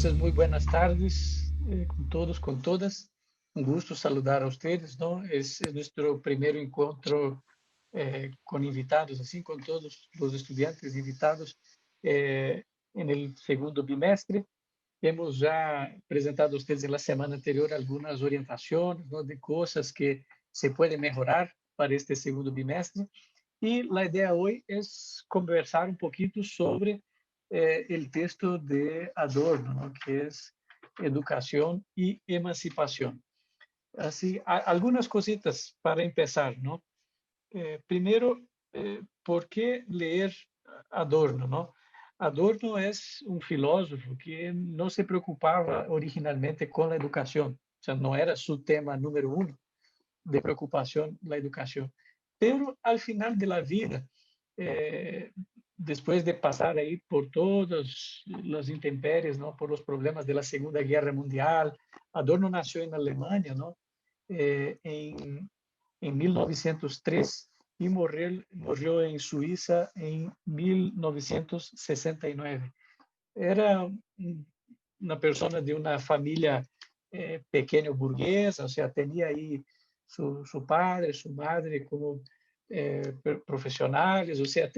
Entonces, muy buenas tardes con todos, con todas. Un gusto saludar a ustedes, ¿no? Es nuestro primer encuentro con invitados, así, con todos los estudiantes invitados en el segundo bimestre. Hemos ya presentado a ustedes en la semana anterior algunas orientaciones, ¿no? De cosas que se pueden mejorar para este segundo bimestre. Y la idea hoy es conversar un poquito sobre el texto de Adorno, ¿no? Que es Educación y Emancipación. Así, algunas cositas para empezar, ¿no? Primero, ¿por qué leer Adorno, no? Adorno es un filósofo que no se preocupaba originalmente con la educación, o sea, no era su tema número uno de preocupación la educación. Pero al final de la vida, eh, después de pasar ahí por todas las intempéries, ¿no? Por los problemas de la Segunda Guerra Mundial, Adorno nació en Alemania, ¿no? En 1903 y murió en Suiza en 1969. Era una persona de una familia pequeño burguesa, o sea, tenía ahí su padre, su madre como profesionales, o sea, ha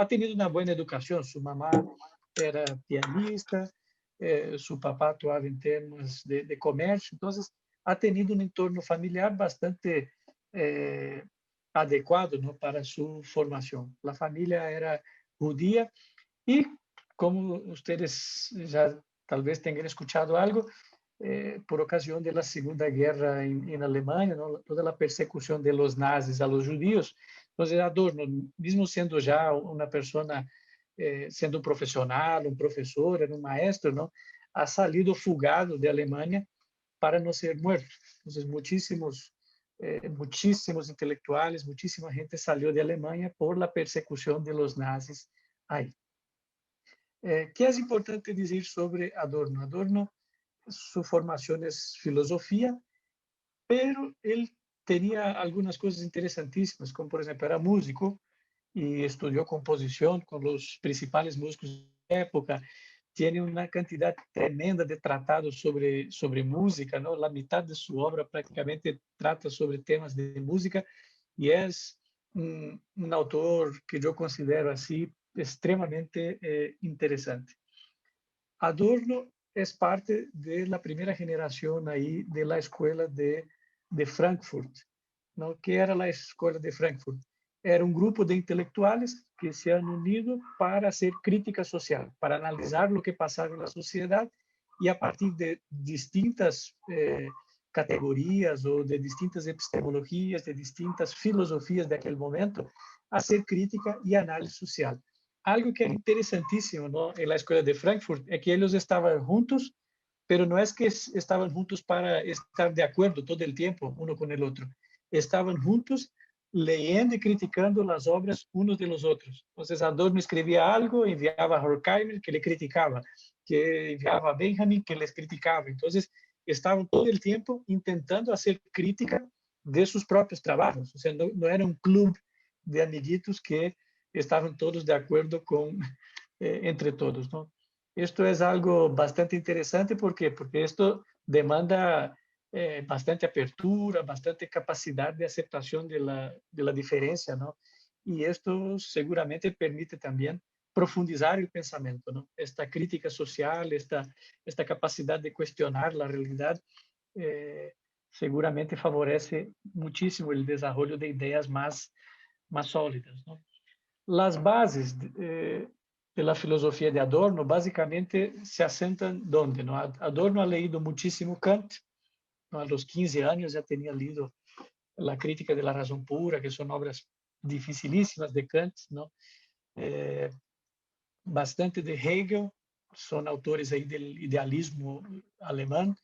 tenido una buena educación. Su mamá era pianista, su papá actuaba en temas de comercio, entonces ha tenido un entorno familiar bastante adecuado, ¿no? Para su formación. La familia era judía y como ustedes ya tal vez tengan escuchado algo, por ocasión de la Segunda Guerra en Alemania, ¿no? Toda la persecución de los nazis a los judíos. Entonces, Adorno, mismo siendo ya una persona, siendo un profesional, un profesor, era un maestro, ¿no? Ha salido fugado de Alemania para no ser muerto. Entonces, muchísimos intelectuales, muchísima gente salió de Alemania por la persecución de los nazis ahí. ¿Qué es importante decir sobre Adorno? Adorno, su formación es filosofía, pero él tenía algunas cosas interesantísimas, como por ejemplo era músico y estudió composición con los principales músicos de la época. Tiene una cantidad tremenda de tratados sobre música, ¿no? La mitad de su obra prácticamente trata sobre temas de música y es un autor que yo considero así extremadamente interesante. Adorno es parte de la primera generación ahí de la escuela de Frankfurt, ¿no? ¿Qué era la escuela de Frankfurt? Era un grupo de intelectuales que se han unido para hacer crítica social, para analizar lo que pasaba en la sociedad y a partir de distintas categorías o de distintas epistemologías, de distintas filosofías de aquel momento, hacer crítica y análisis social. Algo que era interesantísimo, ¿no? En la escuela de Frankfurt es que ellos estaban juntos, pero no es que estaban juntos para estar de acuerdo todo el tiempo uno con el otro. Estaban juntos leyendo y criticando las obras unos de los otros. Entonces Adorno escribía algo, enviaba a Horkheimer, que le criticaba, que enviaba a Benjamin, que les criticaba. Entonces estaban todo el tiempo intentando hacer crítica de sus propios trabajos. O sea, no era un club de amiguitos que estaban todos de acuerdo con, entre todos, ¿no? Esto es algo bastante interesante porque esto demanda bastante apertura, bastante capacidad de aceptación de la diferencia, ¿no? Y esto seguramente permite también profundizar el pensamiento, ¿no? Esta crítica social, esta capacidad de cuestionar la realidad, eh, seguramente favorece muchísimo el desarrollo de ideas más sólidas, ¿no? Las bases de la filosofía de Adorno básicamente se asentan donde, ¿no? Adorno ha leído muchísimo Kant, ¿no? A los 15 años ya tenía leído La crítica de la razón pura, que son obras dificilísimas de Kant, ¿no? Eh, Bastante de Hegel, son autores ahí del idealismo alemán.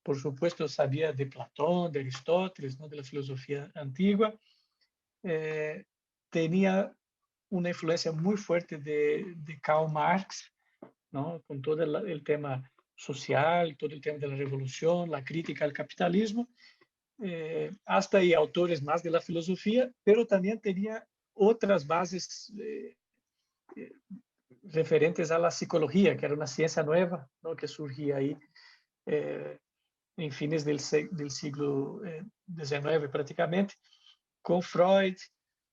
Por supuesto, sabía de Platón, de Aristóteles, ¿no? De la filosofía antigua. Eh, Tenía una influencia muy fuerte de Karl Marx, ¿no? Con todo el tema social, todo el tema de la revolución, la crítica al capitalismo, hasta ahí autores más de la filosofía, pero también tenía otras bases referentes a la psicología, que era una ciencia nueva, ¿no? Que surgía ahí en fines del siglo XIX prácticamente, com Freud,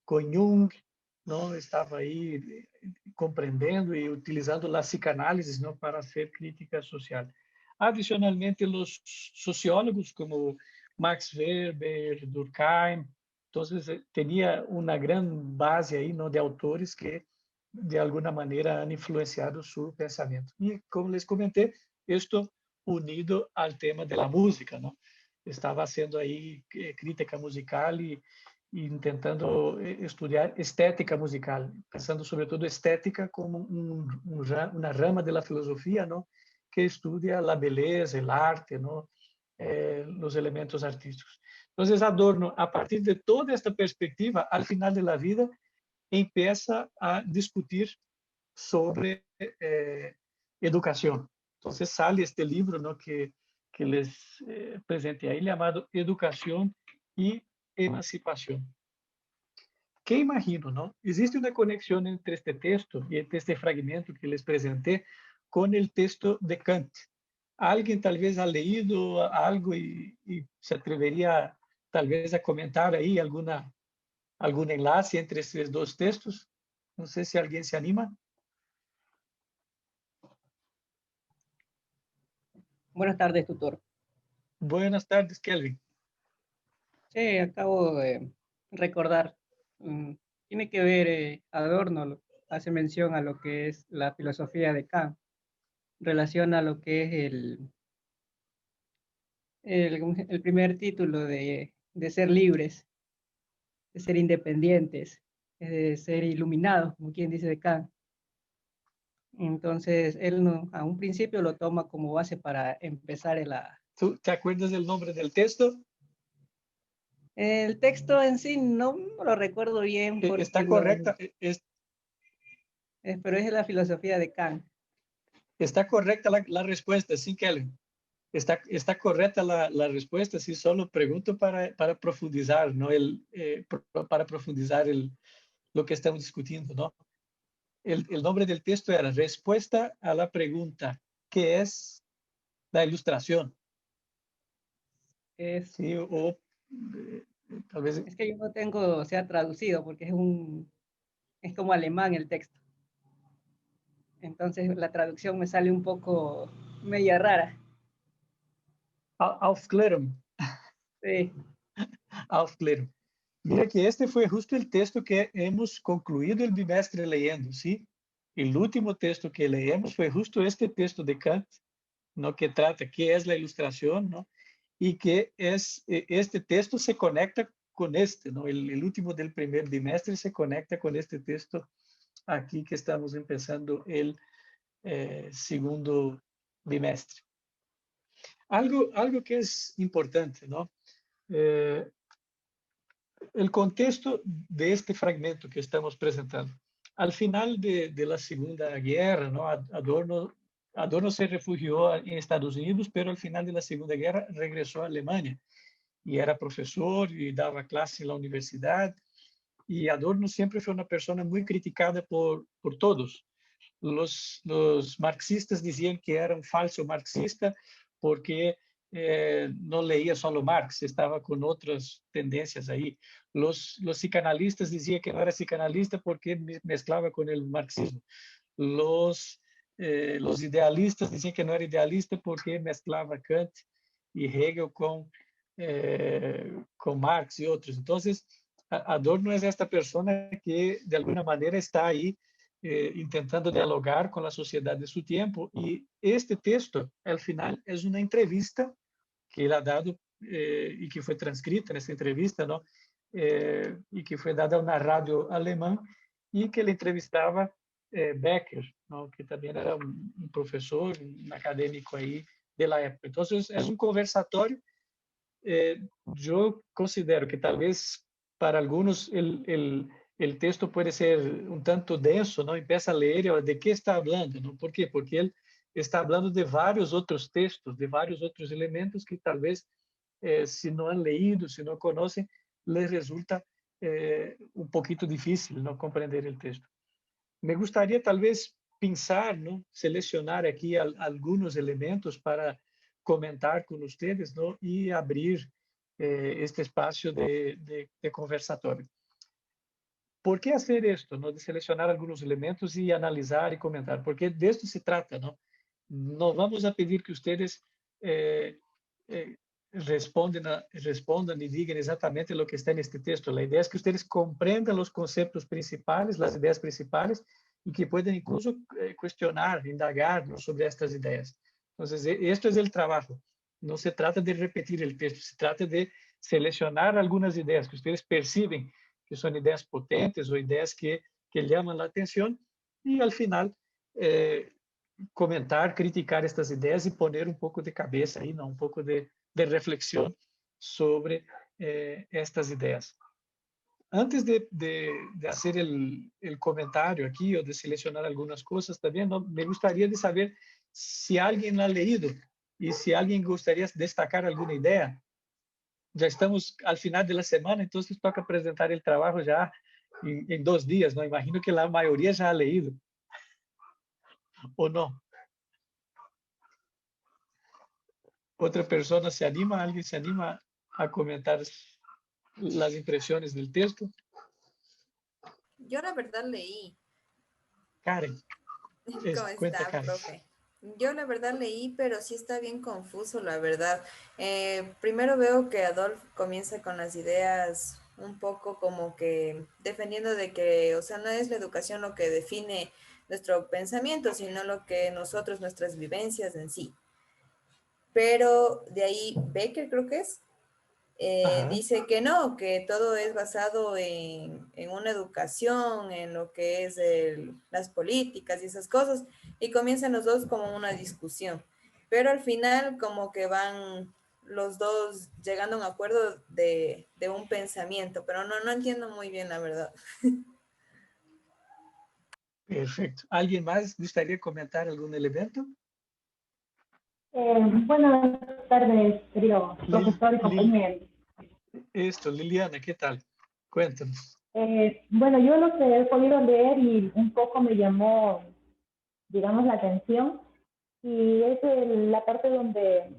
com Jung, não estava aí compreendendo e utilizando a psicanálise não para fazer crítica social. Adicionalmente, os sociólogos como Max Weber, Durkheim, então tinha uma grande base aí não de autores que de alguma maneira han influenciado seu pensamento. E como les comentei, isto unido ao tema da música, não? Estava sendo aí crítica musical e tentando estudar estética musical, pensando sobretudo estética como uma rama da filosofia, não, que estuda a beleza, o arte, não, os elementos artísticos. Então, Adorno, a partir de toda esta perspectiva, al final de la vida, empieza a discutir sobre educação. Então, sale este livro, não, que les presentei aí, chamado Educação e Emancipação. Que imagino, não? Existe uma conexão entre este texto e entre este fragmento que les presentei com o texto de Kant. Alguém talvez ha leído algo e se atreveria talvez a comentar aí algum enlace entre esses dois textos? Não sei se alguém se anima. Buenas tardes, tutor. Buenas tardes, Kelvin. Sí, acabo de recordar. Tiene que ver, Adorno hace mención a lo que es la filosofía de Kant, relaciona lo que es el primer título de ser libres, de ser independientes, de ser iluminados, como quien dice de Kant. Entonces, él no, a un principio lo toma como base para empezar ¿Tú te acuerdas del nombre del texto? El texto en sí no lo recuerdo bien porque está correcta, pero es la filosofía de Kant. Está correcta la respuesta, sí, Kelvin. Está correcta la respuesta, sí, solo pregunto para profundizar, ¿no? Para profundizar lo que estamos discutiendo, ¿no? El nombre del texto era Respuesta a la pregunta, ¿qué es la ilustración? Sí, o tal vez... Es que yo no tengo, sea traducido, porque es como alemán el texto. Entonces la traducción me sale un poco media rara. Aufklärung. Sí. Aufklärung. Mira que este foi justo o texto que hemos concluído o bimestre leyendo, ¿sí? O último texto que leemos foi justo este texto de Kant, ¿no? Que trata que é a ilustração, ¿no? E que este texto se conecta com este, ¿no? El último del primer bimestre se conecta com este texto aqui que estamos empezando el segundo bimestre. Algo que é importante, ¿no? O contexto de este fragmento que estamos apresentando. Al final de la Segunda Guerra, ¿no? Adorno se refugió en Estados Unidos, pero al final de la Segunda Guerra regresó a Alemania y era profesor y daba clase en la universidad. Y Adorno siempre fue una persona muy criticada por todos. Los marxistas decían que era un falso marxista porque no leía solo Marx, estaba con otras tendencias ahí. Los psicanalistas decían que no era psicanalista porque mezclaba con el marxismo. Los idealistas decían que no era idealista porque mezclaba Kant y Hegel con Marx y otros. Entonces, Adorno es esta persona que de alguna manera está ahí intentando dialogar com a sociedade de seu tempo. E este texto, ao final, é uma entrevista que ele ha dado e que foi transcrita nessa entrevista, não? E que foi dada a uma rádio alemã e que ele entrevistava Becker, não? Que também era um professor, um acadêmico aí da época. Então, é um conversatório. Eu considero que talvez para alguns el texto puede ser un tanto denso, ¿no? Empieza a leer, ¿de qué está hablando? ¿No? ¿Por qué? Porque él está hablando de varios otros textos, de varios otros elementos que tal vez, si no han leído, si no conocen, les resulta un poquito difícil no comprender el texto. Me gustaría tal vez pensar, ¿no? Seleccionar aquí algunos elementos para comentar con ustedes, ¿no? Y abrir este espacio de conversatorio. ¿Por qué hacer esto, ¿no? De seleccionar algunos elementos y analizar y comentar? Porque de esto se trata, ¿no? No vamos a pedir que ustedes eh, eh, respondan y digan exactamente lo que está en este texto. La idea es que ustedes comprendan los conceptos principales, las ideas principales, y que puedan incluso cuestionar, indagar, ¿no? Sobre estas ideas. Entonces, esto es el trabajo. No se trata de repetir el texto, se trata de seleccionar algunas ideas que ustedes perciben que son ideas potentes o ideas que llaman la atención, y al final comentar, criticar estas ideas y poner un poco de cabeza ahí, ¿no? Un poco de reflexión sobre estas ideas. Antes de hacer el comentario aquí o de seleccionar algunas cosas también, ¿no? Me gustaría de saber si alguien la ha leído y si alguien gustaría destacar alguna idea. Ya estamos al final de la semana, entonces toca presentar el trabajo ya en 2 días, ¿no? Imagino que la mayoría ya ha leído, ¿o no? ¿Otra persona se anima, alguien se anima a comentar las impresiones del texto? Yo la verdad leí. Karen, ¿Cómo cuenta está, Karen. profe? Yo la verdad leí, pero sí está bien confuso, la verdad. Primero veo que Adolf comienza con las ideas un poco como que defendiendo de que, o sea, no es la educación lo que define nuestro pensamiento, sino lo que nosotros, nuestras vivencias en sí. Pero de ahí Becker creo que es, Ajá, dice que no, que todo es basado en una educación, en lo que es las políticas y esas cosas, y comienzan los dos como una discusión, pero al final como que van los dos llegando a un acuerdo de un pensamiento, pero no entiendo muy bien la verdad. perfecto. ¿Alguien más gustaría comentar algún elemento? Buenas tardes, querido profesor y compañero. Liliana, ¿qué tal? Cuéntanos. Bueno, yo lo que he podido leer y un poco me llamó, digamos, la atención, y es la parte donde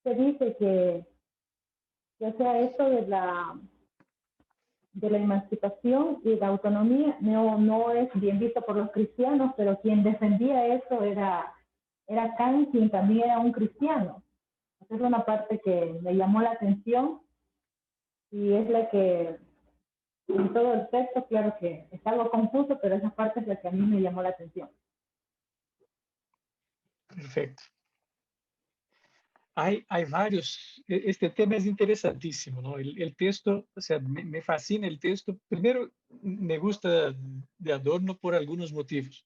se dice que o sea, esto de la emancipación y la autonomía no es bien visto por los cristianos, pero quien defendía eso era Kant, quien también era un cristiano. Esa es una parte que me llamó la atención y es la que, en todo el texto, claro que está algo confuso, pero esa parte es la que a mí me llamó la atención. Perfecto. Hay varios, este tema es interesantísimo, ¿no? El texto, o sea, me fascina el texto. Primero, me gusta de Adorno por algunos motivos.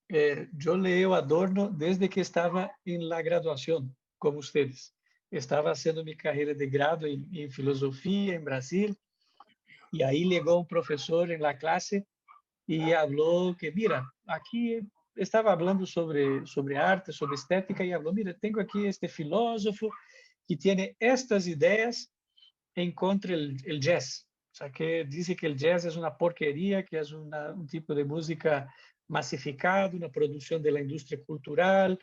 Yo leo Adorno desde que estaba en la graduación, como ustedes. Estaba haciendo mi carrera de grado en filosofía en Brasil, y ahí llegó un profesor en la clase y habló que, mira, aquí estaba hablando sobre arte, sobre estética, y habló, mira, tengo aquí este filósofo que tiene estas ideas en contra el jazz. O sea, que dice que el jazz es una porquería, que es un tipo de música masificada, una producción de la industria cultural.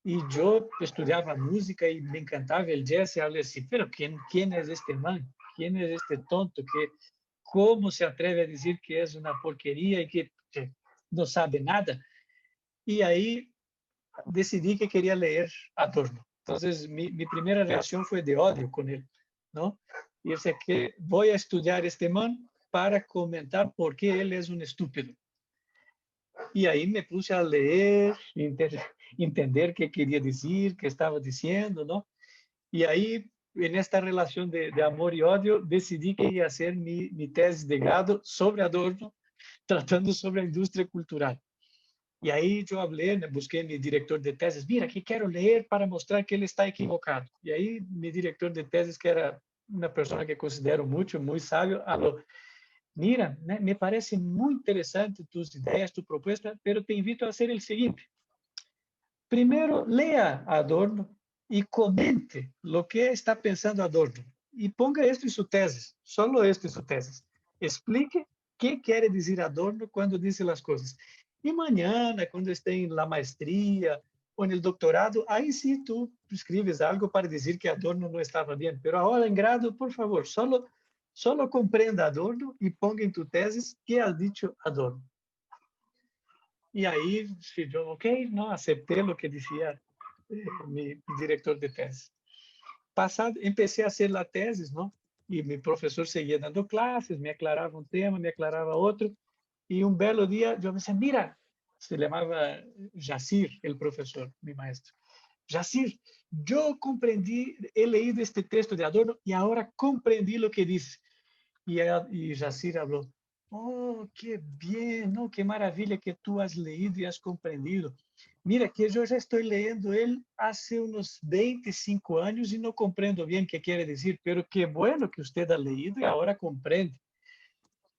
Y yo estudiaba música y me encantaba el jazz, y hablé así, pero ¿quién es este man? ¿Quién es este tonto? ¿Cómo se atreve a decir que es una porquería y que no sabe nada? Y ahí decidí que quería leer Adorno. Entonces, mi primera reacción fue de odio con él, ¿no? Y yo sé que voy a estudiar este man para comentar por qué él es un estúpido. Y ahí me puse a leer, entender qué quería decir, qué estaba diciendo, ¿no? Y ahí, en esta relación de amor y odio, decidí que iba a hacer mi tesis de grado sobre Adorno, tratando sobre la industria cultural. Y ahí yo hablé, busqué a mi director de tesis, mira, que quiero leer para mostrar que él está equivocado. Y ahí mi director de tesis, que era una persona que considero mucho, muy sabio, habló, mira, me parece muy interesante tus ideas, tu propuesta, pero te invito a hacer el siguiente. Primero, lea a Adorno y comente lo que está pensando Adorno. Y ponga esto en su tesis, solo esto en su tesis. Explique qué quiere decir Adorno cuando dice las cosas. Y mañana, cuando esté en la maestría o en el doctorado, ahí sí tú escribes algo para decir que Adorno no estaba bien. Pero ahora en grado, por favor, solo comprenda Adorno y ponga en tu tesis qué ha dicho Adorno. Y ahí yo, ok, no, acepté lo que decía mi director de tesis. Pasado, empecé a hacer la tesis, ¿no? Y mi profesor seguía dando clases, me aclaraba un tema, me aclaraba otro. Y un belo día yo me decía, mira, se llamaba Jacir, el profesor, mi maestro. Jacir, yo comprendí, he leído este texto de Adorno y ahora comprendí lo que dice. Y Jacir habló, oh, qué bien, ¿no? Qué maravilla que tú has leído y has comprendido. Mira, que yo ya estoy leyendo él hace unos 25 años y no comprendo bien qué quiere decir, pero qué bueno que usted ha leído y ahora comprende.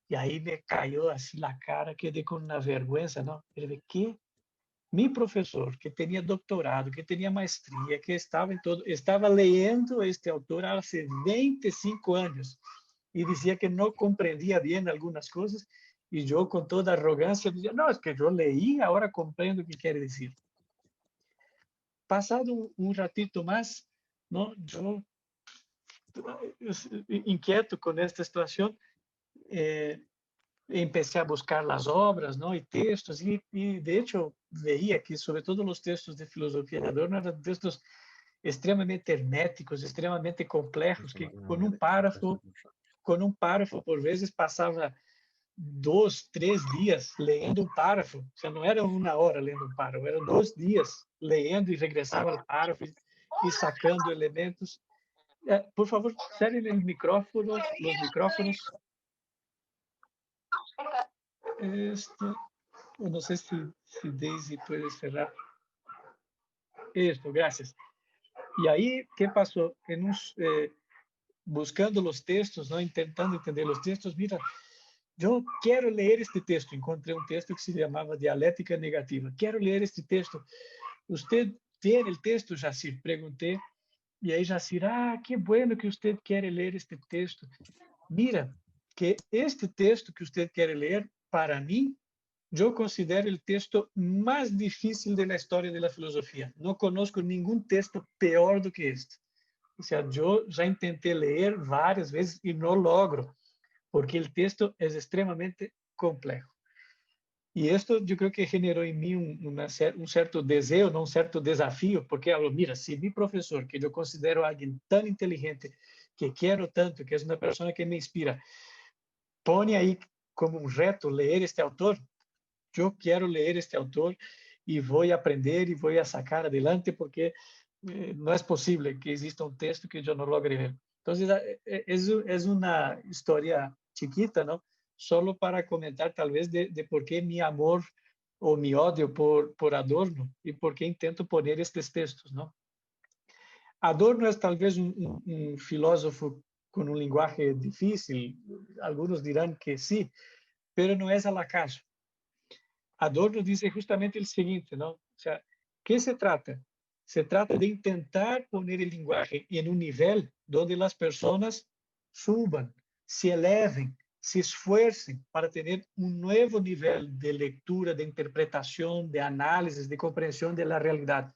Y ahí me cayó así la cara, quedé con una vergüenza, ¿no? Pero ¿qué? Mi profesor, que tenía doctorado, que tenía maestría, que estaba en todo, estaba leyendo este autor hace 25 años y decía que no comprendía bien algunas cosas y yo con toda arrogancia decía, no, es que yo leí, ahora comprendo qué quiere decir. Pasado un ratito más, ¿no? Yo inquieto con esta situación, empecé a buscar las obras, ¿no? Y textos, y de hecho veía que sobre todo los textos de filosofía de Adorno eran textos extremadamente herméticos, extremadamente complejos, que con un párrafo por vezes pasaba 2, 3 días leyendo un párrafo, o sea, no era una hora leyendo un párrafo, eran 2 días leyendo y regresaba al párrafo y sacando elementos. Por favor, cierren el micrófono, los micrófonos. Esto, no sé si Daisy puede cerrar. Esto, gracias. Y ahí, ¿qué pasó? Buscando los textos, ¿no? Intentando entender los textos, mira, yo quiero leer este texto. Encontré un texto que se llamaba Dialéctica Negativa. Quiero leer este texto. ¿Usted tiene el texto, Jacir? Pregunté. Y ahí Jacir, qué bueno que usted quiere leer este texto. Mira, que este texto que usted quiere leer, para mí, yo considero el texto más difícil de la historia de la filosofía. No conozco ningún texto peor do que este. O sea, yo ya intenté leer varias veces y no logro, porque el texto es extremadamente complejo. Y esto yo creo que generó en mí un cierto deseo, no un cierto desafío, porque hablo, mira, si mi profesor, que yo considero alguien tan inteligente, que quiero tanto, que es una persona que me inspira, pone ahí como un reto leer este autor, yo quiero leer este autor y voy a aprender y voy a sacar adelante porque no es posible que exista un texto que yo no logre ver. Entonces, es una historia chiquita, ¿no? Solo para comentar tal vez de por qué mi amor o mi odio por Adorno y por qué intento poner estos textos, ¿no? Adorno es tal vez un filósofo con un lenguaje difícil, algunos dirán que sí, pero no es al acaso. Adorno dice justamente el siguiente, ¿no? O sea, ¿qué se trata? Se trata de intentar poner el lenguaje en un nivel donde las personas suban, se eleven, se esfuercen para tener un nuevo nivel de lectura, de interpretación, de análisis, de comprensión de la realidad.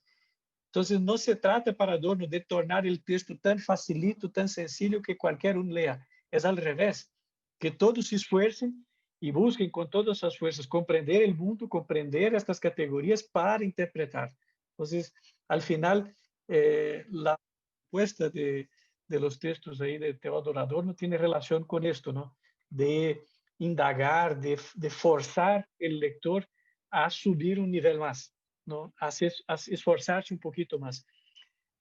Entonces, no se trata para Adorno de tornar el texto tan facilito, tan sencillo que cualquier uno lea. Es al revés, que todos se esfuercen y busquen con todas sus fuerzas comprender el mundo, comprender estas categorías para interpretar. Entonces, al final, la propuesta de los textos ahí de Teodoro Adorno tiene relación con esto, ¿no? De indagar, de forzar el lector a subir un nivel más, ¿no? A esforzarse un poquito más.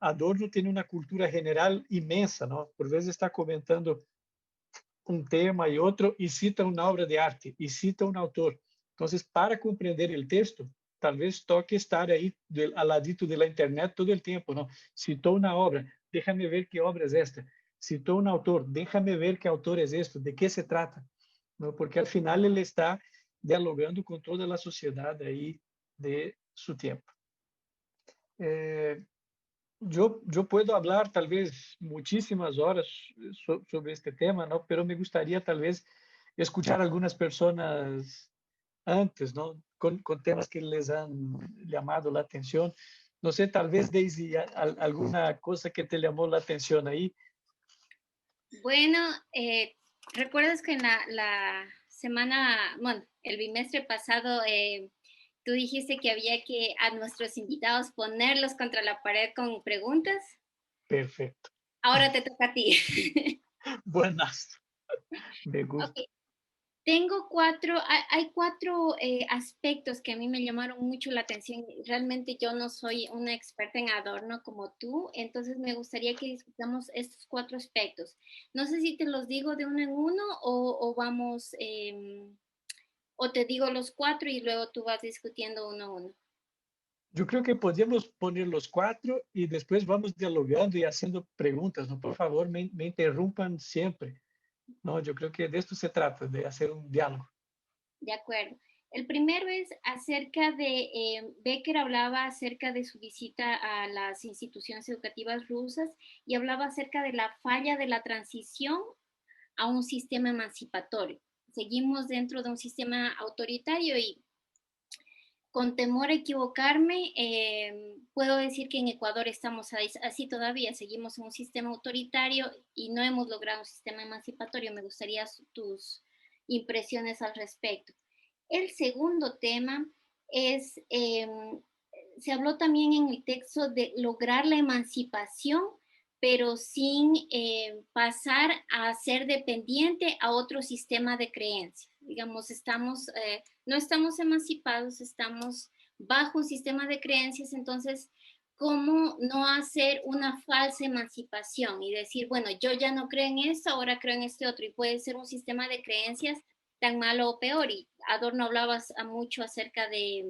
Adorno tiene una cultura general inmensa, ¿no? Por veces está comentando un tema y otro y cita una obra de arte y cita un autor. Entonces, para comprender el texto, tal vez toque estar ahí al ladito de la internet todo el tiempo, ¿no? Citó una obra, déjame ver qué obra es esta. Citó un autor, déjame ver qué autor es esto, de qué se trata, ¿no? Porque al final él está dialogando con toda la sociedad ahí de su tiempo. Yo puedo hablar tal vez muchísimas horas sobre este tema, ¿no? Pero me gustaría tal vez escuchar a algunas personas antes, ¿no? Con temas que les han llamado la atención. No sé, tal vez, Daisy, alguna cosa que te llamó la atención ahí. Bueno, recuerdas que en la semana, bueno, el bimestre pasado, tú dijiste que había que a nuestros invitados ponerlos contra la pared con preguntas. Perfecto. Ahora te toca a ti. Buenas. Me gusta. Okay. Tengo hay cuatro aspectos que a mí me llamaron mucho la atención. Realmente yo no soy una experta en adorno como tú, entonces me gustaría que discutamos estos cuatro aspectos. No sé si te los digo de uno en uno o vamos, o te digo los cuatro y luego tú vas discutiendo uno a uno. Yo creo que podríamos poner los cuatro y después vamos dialogando y haciendo preguntas, ¿no? Por favor, me interrumpan siempre. No, yo creo que de esto se trata, de hacer un diálogo. De acuerdo. El primero es acerca de, Becker hablaba acerca de su visita a las instituciones educativas rusas y hablaba acerca de la falla de la transición a un sistema emancipatorio. Seguimos dentro de un sistema autoritario y con temor a equivocarme, puedo decir que en Ecuador estamos así todavía, seguimos en un sistema autoritario y no hemos logrado un sistema emancipatorio. Me gustaría tus impresiones al respecto. El segundo tema es, se habló también en el texto de lograr la emancipación, pero sin pasar a ser dependiente a otro sistema de creencias. Digamos, no estamos emancipados, estamos bajo un sistema de creencias, entonces, ¿cómo no hacer una falsa emancipación y decir, bueno, yo ya no creo en esto, ahora creo en este otro? Y puede ser un sistema de creencias tan malo o peor. Y Adorno hablaba mucho acerca de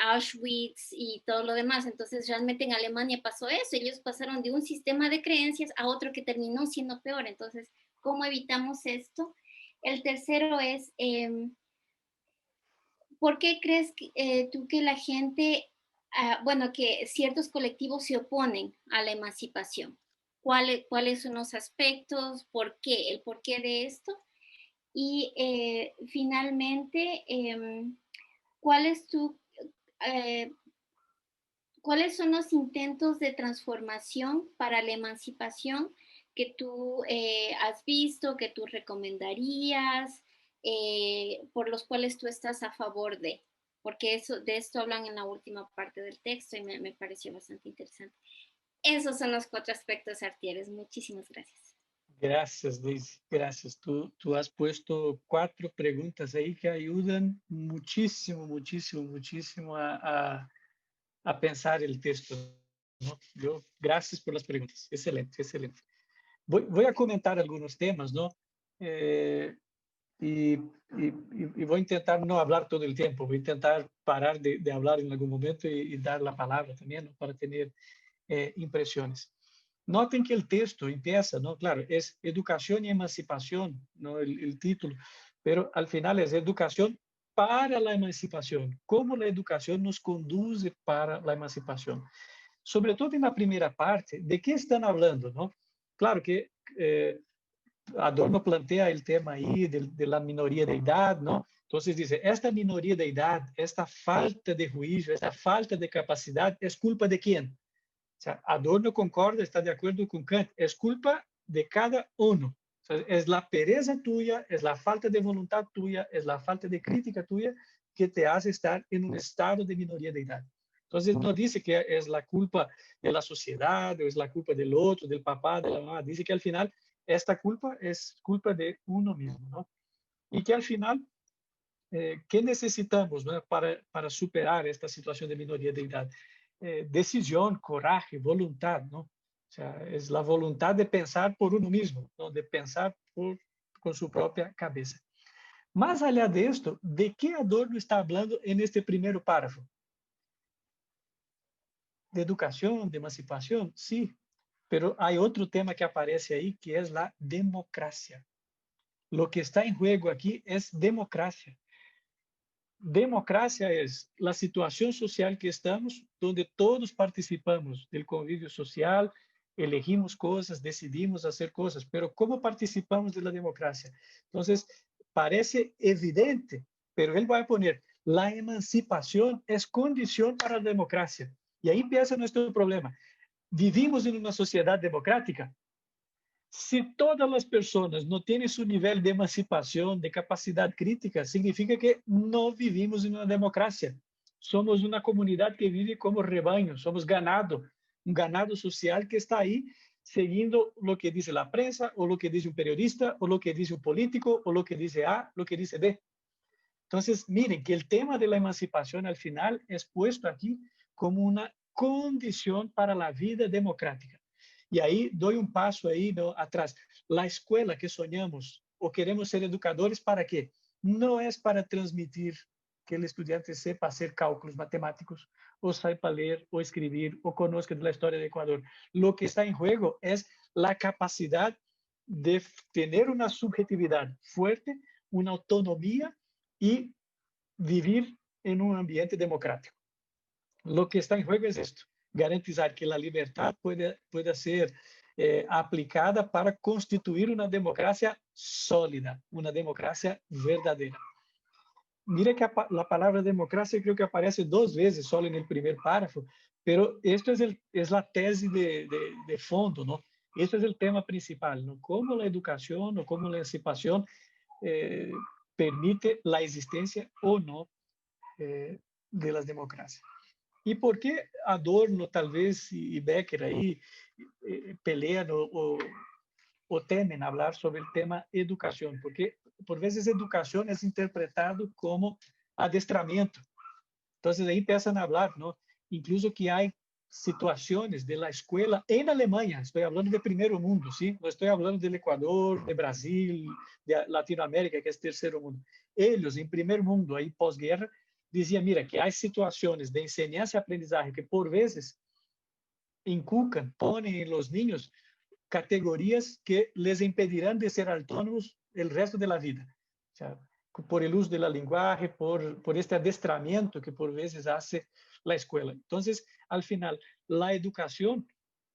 Auschwitz y todo lo demás. Entonces, realmente en Alemania pasó eso. Ellos pasaron de un sistema de creencias a otro que terminó siendo peor. Entonces, ¿cómo evitamos esto? El tercero es, ¿por qué crees tú que la gente, bueno, que ciertos colectivos se oponen a la emancipación? ¿Cuáles son los aspectos? ¿Por qué? ¿El porqué de esto? Y finalmente, ¿cuáles son los intentos de transformación para la emancipación que tú has visto, que tú recomendarías, por los cuales tú estás a favor de? Porque de esto hablan en la última parte del texto y me pareció bastante interesante. Esos son los cuatro aspectos, Artieres. Muchísimas gracias. Gracias, Daisy. Gracias. Tú has puesto 4 preguntas ahí que ayudan muchísimo, muchísimo, muchísimo a pensar el texto, ¿no? Gracias por las preguntas. Excelente, excelente. Voy a comentar algunos temas, ¿no? Y voy a intentar no hablar todo el tiempo. Voy a intentar parar de hablar en algún momento y dar la palabra también, ¿no? Para tener impresiones. Noten que el texto empieza, ¿no? Claro, es educación y emancipación, ¿no? El título, pero al final es educación para la emancipación. ¿Cómo la educación nos conduce para la emancipación? Sobre todo en la primera parte, ¿de qué están hablando, no? Claro que Adorno plantea el tema ahí de la minoría de edad, ¿no? Entonces dice, esta minoría de edad, esta falta de juicio, esta falta de capacidad, ¿es culpa de quién? O sea, Adorno concorda, está de acuerdo con Kant, es culpa de cada uno. O sea, es la pereza tuya, es la falta de voluntad tuya, es la falta de crítica tuya que te hace estar en un estado de minoría de edad. Entonces, no dice que es la culpa de la sociedad, o es la culpa del otro, del papá, de la mamá. Dice que al final esta culpa es culpa de uno mismo, ¿no? Y que al final, ¿qué necesitamos, ¿no? para superar esta situación de minoría de edad? Decisión, coraje, voluntad, ¿no? O sea, es la voluntad de pensar por uno mismo, ¿no? De pensar con su propia cabeza. Más allá de esto, ¿de qué Adorno está hablando en este primer párrafo? De educación, de emancipación, sí, pero hay otro tema que aparece ahí que es la democracia. Lo que está en juego aquí es democracia. Democracia es la situación social que estamos, donde todos participamos del convivio social, elegimos cosas, decidimos hacer cosas, pero ¿cómo participamos de la democracia? Entonces, parece evidente, pero él va a poner, la emancipación es condición para la democracia. Y ahí empieza nuestro problema. Vivimos en una sociedad democrática. Si todas las personas no tienen su nivel de emancipación, de capacidad crítica, significa que no vivimos en una democracia. Somos una comunidad que vive como rebaño, somos ganado, un ganado social que está ahí siguiendo lo que dice la prensa, o lo que dice un periodista, o lo que dice un político, o lo que dice A, lo que dice B. Entonces, miren que el tema de la emancipación al final es puesto aquí como una condición para la vida democrática. Y ahí doy un paso ahí, ¿no?, atrás. La escuela que soñamos o queremos ser educadores, ¿para qué? No es para transmitir que el estudiante sepa hacer cálculos matemáticos, o sepa leer o escribir, o conozca de la historia de Ecuador. Lo que está en juego es la capacidad de tener una subjetividad fuerte, una autonomía y vivir en un ambiente democrático. Lo que está en juego es esto, garantizar que la libertad pueda ser aplicada para constituir una democracia sólida, una democracia verdadera. Mira que la palabra democracia creo que aparece 2 veces solo en el primer párrafo, pero esto es la tesis de fondo, ¿no? Este es el tema principal, ¿no? Cómo la educación o cómo la emancipación permite la existencia o no de las democracias. ¿Y por qué Adorno, tal vez, y Becker ahí pelean o temen hablar sobre el tema educación? Porque por veces educación es interpretado como adiestramiento. Entonces ahí empiezan a hablar, ¿no? Incluso que hay situaciones de la escuela en Alemania, estoy hablando de primer mundo, ¿sí? No estoy hablando del Ecuador, de Brasil, de Latinoamérica, que es tercero mundo. Ellos, en primer mundo, ahí pós-guerra, decían, mira, que hay situaciones de enseñanza y aprendizaje que por veces inculcan, ponen en los niños categorías que les impedirán de ser autónomos el resto de la vida. O sea, por el uso de la lenguaje, por este adiestramiento que por veces hace la escuela. Entonces, al final, la educación,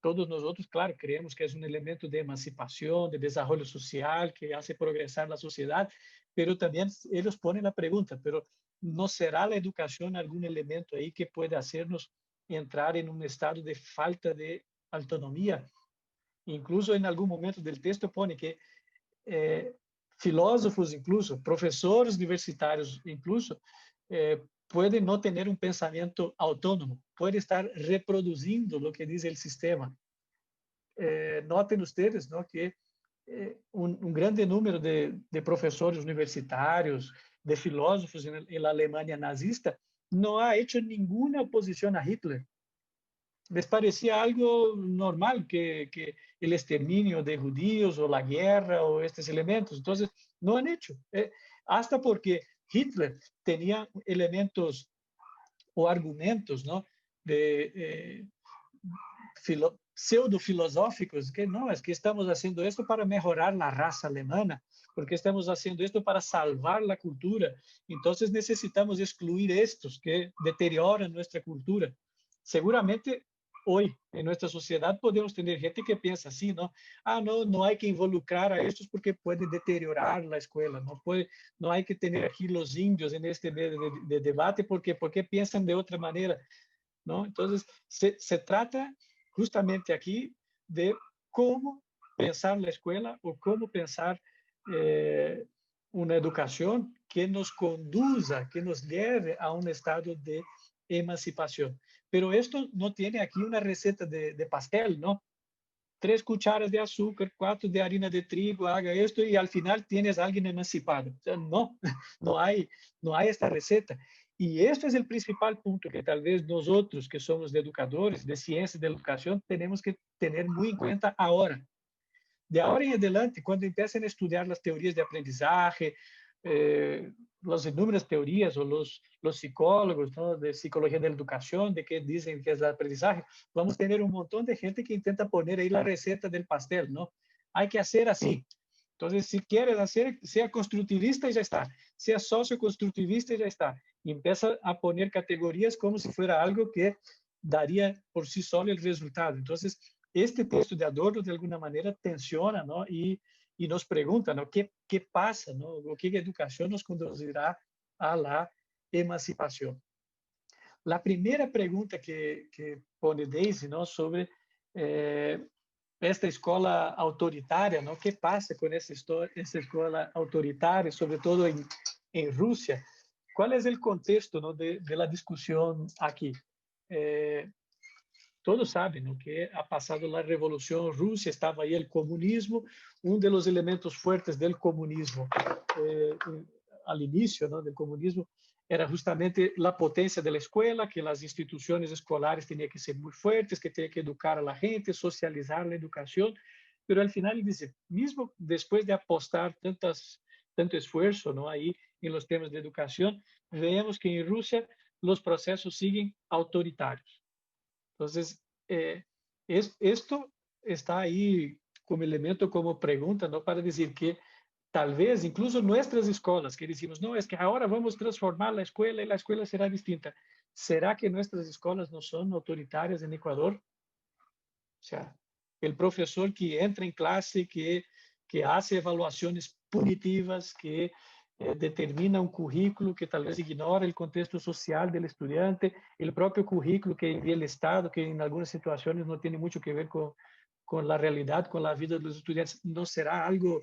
todos nosotros, claro, creemos que es un elemento de emancipación, de desarrollo social, que hace progresar la sociedad, pero también ellos ponen la pregunta, pero ¿no será la educación algún elemento ahí que puede hacernos entrar en un estado de falta de autonomía? Incluso en algún momento del texto pone que filósofos, incluso profesores universitarios, incluso pueden no tener un pensamiento autónomo, puede estar reproduciendo lo que dice el sistema. Noten ustedes, ¿no?, que un grande número de profesores universitarios, de filósofos en la Alemania nazista, no ha hecho ninguna oposición a Hitler. Les parecía algo normal que el exterminio de judíos o la guerra o estos elementos. Entonces, no han hecho. Hasta porque Hitler tenía elementos o argumentos, ¿no?, de pseudo-filosóficos, que no, es que estamos haciendo esto para mejorar la raza alemana, porque estamos haciendo esto para salvar la cultura. Entonces necesitamos excluir estos que deterioran nuestra cultura. Seguramente hoy en nuestra sociedad podemos tener gente que piensa así, ¿no? Ah, no hay que involucrar a estos porque puede deteriorar la escuela, no hay que tener aquí los indios en este medio de debate porque piensan de otra manera, ¿no? Entonces, se trata justamente aquí de cómo pensar la escuela o cómo pensar una educación que nos conduza, que nos lleve a un estado de emancipación. Pero esto no tiene aquí una receta de pastel, ¿no? 3 cucharas de azúcar, 4 de harina de trigo, haga esto y al final tienes a alguien emancipado. O sea, no hay esta receta. Y este es el principal punto que tal vez nosotros que somos de educadores, de ciencia de educación, tenemos que tener muy en cuenta ahora. De ahora en adelante, cuando empiecen a estudiar las teorías de aprendizaje, las inúmeras teorías o los psicólogos, ¿no?, de psicología de la educación, de qué dicen que es el aprendizaje, vamos a tener un montón de gente que intenta poner ahí la receta del pastel, ¿no? Hay que hacer así. Entonces, si quieres hacer, sea constructivista y ya está. Sea socioconstructivista y ya está. Y empieza a poner categorías como si fuera algo que daría por sí solo el resultado. Entonces, este texto de Adorno, de alguna manera, tensiona, ¿no?, y y nos pregunta, ¿no? ¿Qué pasa, ¿no? ¿O qué educación nos conducirá a la emancipación? La primera pregunta que pone Daisy, ¿no? Sobre esta escola autoritária, ¿no? ¿Qué pasa con esa escola autoritária, sobre todo en Rusia? ¿Cuál es el contexto, ¿no? de la discusión aquí? Todos saben, ¿no? Que ha pasado la Revolución Rusa, estaba ahí el comunismo, uno de los elementos fuertes del comunismo al inicio, ¿no? Del comunismo era justamente la potencia de la escuela, que las instituciones escolares tenían que ser muy fuertes, que tenían que educar a la gente, socializar la educación, pero al final dice, mismo después de apostar tanto esfuerzo, ¿no? Ahí en los temas de educación, vemos que en Rusia los procesos siguen autoritarios. Entonces, esto está ahí como elemento, como pregunta, ¿no? Para decir que tal vez incluso nuestras escuelas, que decimos, no, es que ahora vamos a transformar la escuela y la escuela será distinta. ¿Será que nuestras escuelas no son autoritarias en Ecuador? O sea, el profesor que entra en clase, que hace evaluaciones punitivas, que determina un currículo que tal vez ignora el contexto social del estudiante, el propio currículo que envía el Estado, que en algunas situaciones no tiene mucho que ver con la realidad, con la vida de los estudiantes, no será algo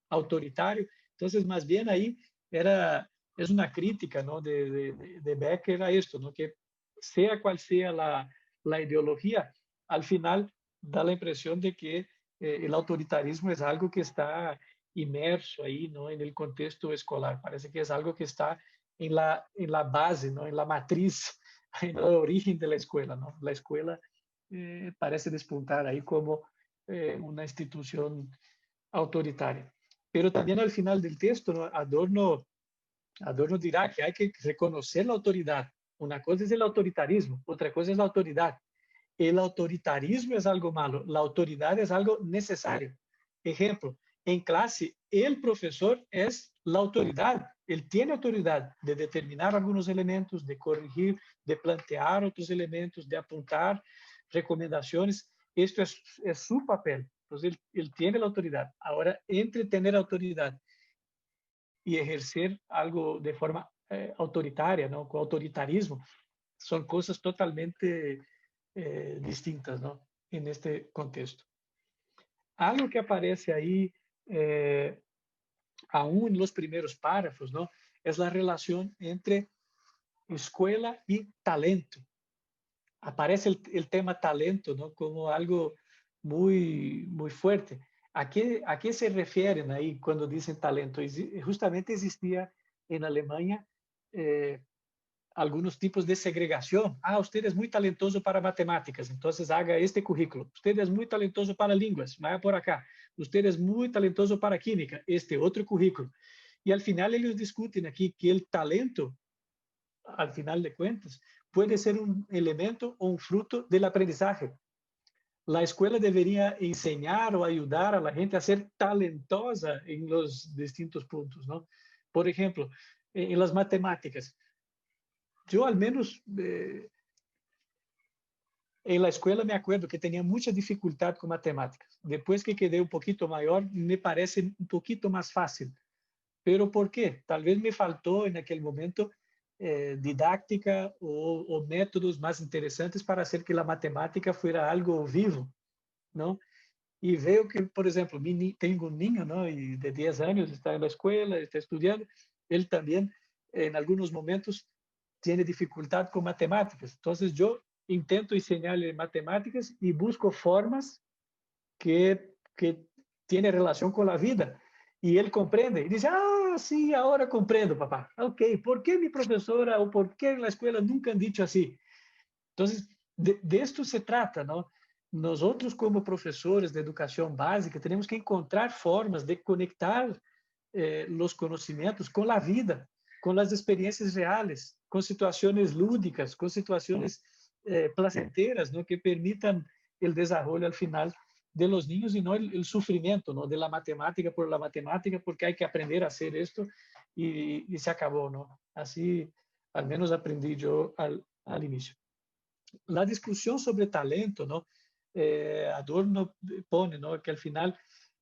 autoritario. Entonces, más bien ahí es una crítica, ¿no? de Becker a esto, ¿no? Que sea cual sea la ideología, al final da la impresión de que el autoritarismo es algo que está inmerso ahí, ¿no? En el contexto escolar. Parece que es algo que está en la base, ¿no? En la matriz, en el origen de la escuela, ¿no? La escuela parece despuntar ahí como una institución autoritaria. Pero también al final del texto, ¿no? Adorno dirá que hay que reconocer la autoridad. Una cosa es el autoritarismo, otra cosa es la autoridad. El autoritarismo es algo malo, la autoridad es algo necesario. Ejemplo, en clase, el profesor es la autoridad. Él tiene autoridad de determinar algunos elementos, de corregir, de plantear otros elementos, de apuntar recomendaciones. Esto es su papel. Entonces, él tiene la autoridad. Ahora, entre tener autoridad y ejercer algo de forma autoritaria, ¿no? Con autoritarismo, son cosas totalmente distintas, ¿no? En este contexto. Algo que aparece ahí, aún en los primeros párrafos, ¿no? Es la relación entre escuela y talento. Aparece el tema talento, ¿no? Como algo muy fuerte. ¿A qué se refieren ahí cuando dicen talento? Justamente existía en Alemania algunos tipos de segregación. Ah, usted es muy talentoso para matemáticas, entonces haga este currículo. Usted es muy talentoso para línguas, vaya por acá. Usted es muy talentoso para química, este otro currículo. Y al final ellos discuten aquí que el talento, al final de cuentas, puede ser un elemento o un fruto del aprendizaje. La escuela debería enseñar o ayudar a la gente a ser talentosa en los distintos puntos, ¿no? Por ejemplo, en las matemáticas. Yo al menos en la escuela me acuerdo que tenía mucha dificultad con matemáticas. Después que quedé un poquito mayor, me parece un poquito más fácil. ¿Pero por qué? Tal vez me faltó en aquel momento didáctica o métodos más interesantes para hacer que la matemática fuera algo vivo, ¿no? Y veo que, por ejemplo, tengo un niño, ¿no? Y de 10 años, está en la escuela, está estudiando. Él también, en algunos momentos, tiene dificultad con matemáticas. Entonces, yo intento enseñarle matemáticas y busco formas que tienen relación con la vida. Y él comprende y dice, ah, sí, ahora comprendo, papá. Ok, ¿por qué mi profesora o por qué en la escuela nunca han dicho así? Entonces, de esto se trata, ¿no? Nosotros como profesores de educación básica tenemos que encontrar formas de conectar los conocimientos con la vida, con las experiencias reales, con situaciones lúdicas, con situaciones placenteras, ¿no? Que permitan el desarrollo al final de los niños y no el sufrimiento, ¿no? De la matemática por la matemática, porque hay que aprender a hacer esto y se acabó, ¿no? Así al menos aprendí yo al inicio. La discusión sobre talento, ¿no? Adorno pone, ¿no? Que al final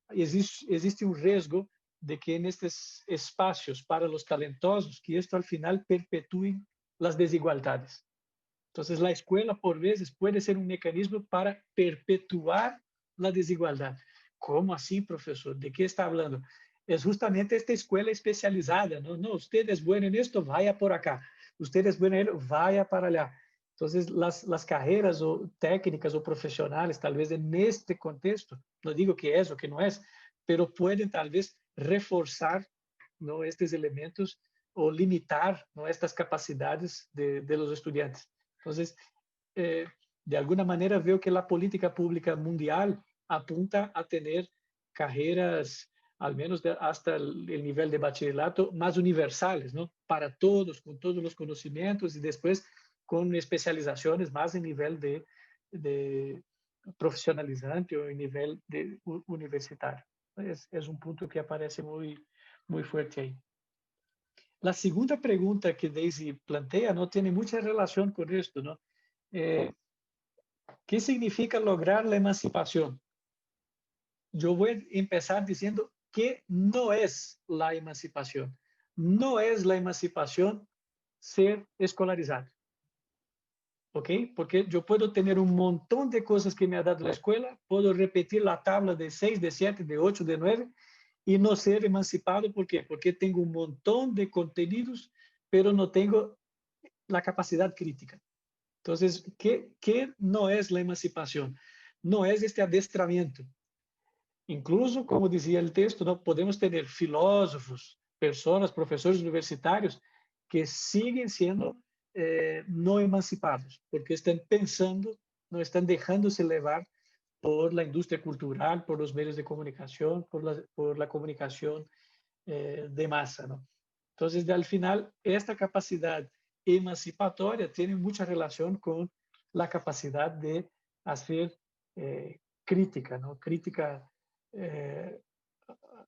existe un riesgo de que en estos espacios para los talentosos, que esto al final perpetúe las desigualdades. Entonces, la escuela, por veces, puede ser un mecanismo para perpetuar la desigualdad. ¿Cómo así, profesor? ¿De qué está hablando? Es justamente esta escuela especializada, ¿no? No, usted es bueno en esto, vaya por acá. Usted es bueno en ello, vaya para allá. Entonces, las carreras o técnicas o profesionales, tal vez en este contexto, no digo que es o que no es, pero pueden tal vez reforzar, ¿no?, estos elementos o limitar, ¿no?, estas capacidades de los estudiantes. Entonces, de alguna manera veo que la política pública mundial apunta a tener carreras, al menos hasta el nivel de bachillerato, más universales, ¿no? Para todos, con todos los conocimientos y después con especializaciones más en nivel de profesionalizante o en nivel universitario. Es un punto que aparece muy fuerte ahí. La segunda pregunta que Daisy plantea no tiene mucha relación con esto, ¿no? ¿Qué significa lograr la emancipación? Yo voy a empezar diciendo que no es la emancipación. No es la emancipación ser escolarizado. ¿Ok? Porque yo puedo tener un montón de cosas que me ha dado la escuela, puedo repetir la tabla de 6, de 7, de 8, de 9 y no ser emancipado. ¿Por qué? Porque tengo un montón de contenidos, pero no tengo la capacidad crítica. Entonces, ¿qué no es la emancipación? No es este adestramiento. Incluso, como decía el texto, ¿no?, podemos tener filósofos, personas, profesores universitarios que siguen siendo no emancipados, porque están pensando, no están dejándose llevar por la industria cultural, por los medios de comunicación, por la comunicación de masa, ¿no? Entonces, al final, esta capacidad emancipatoria tiene mucha relación con la capacidad de hacer crítica, ¿no? Crítica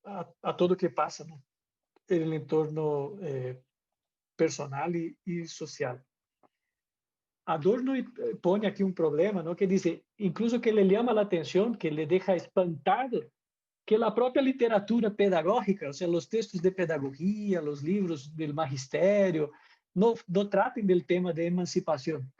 a todo que pasa, ¿no?, en el entorno personal y social. Adorno pone aquí un problema, ¿no?, que dice, incluso que le llama la atención, que le deja espantado, que la propia literatura pedagógica, o sea, los textos de pedagogía, los libros del magisterio, no traten del tema de emancipación.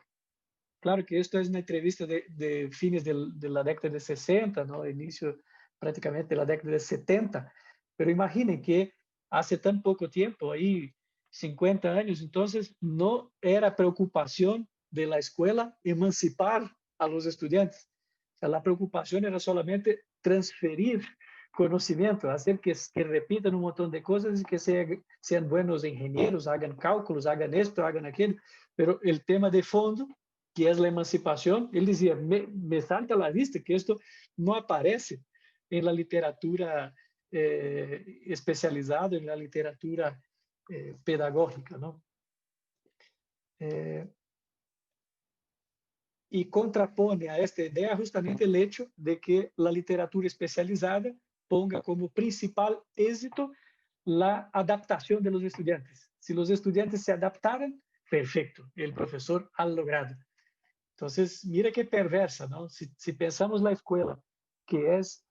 Claro que esto es una entrevista de fines de la década de 60, ¿no?, inicio prácticamente de la década de 70, pero imaginen que hace tan poco tiempo, ahí 50 años, entonces no era preocupación de la escuela emancipar a los estudiantes. O sea, la preocupación era solamente transferir conocimiento, hacer que repitan un montón de cosas y que sean buenos ingenieros, hagan cálculos, hagan esto, hagan aquello, pero el tema de fondo, que es la emancipación, él decía, me salta a la vista que esto no aparece en la literatura especializada, en la literatura pedagógica, ¿no? Y contrapone a esta idea justamente el hecho de que la literatura especializada ponga como principal éxito la adaptación de los estudiantes. Si los estudiantes se adaptaran, perfecto, el profesor ha logrado. Entonces, mira qué perversa, ¿no? Si pensamos la escuela, que es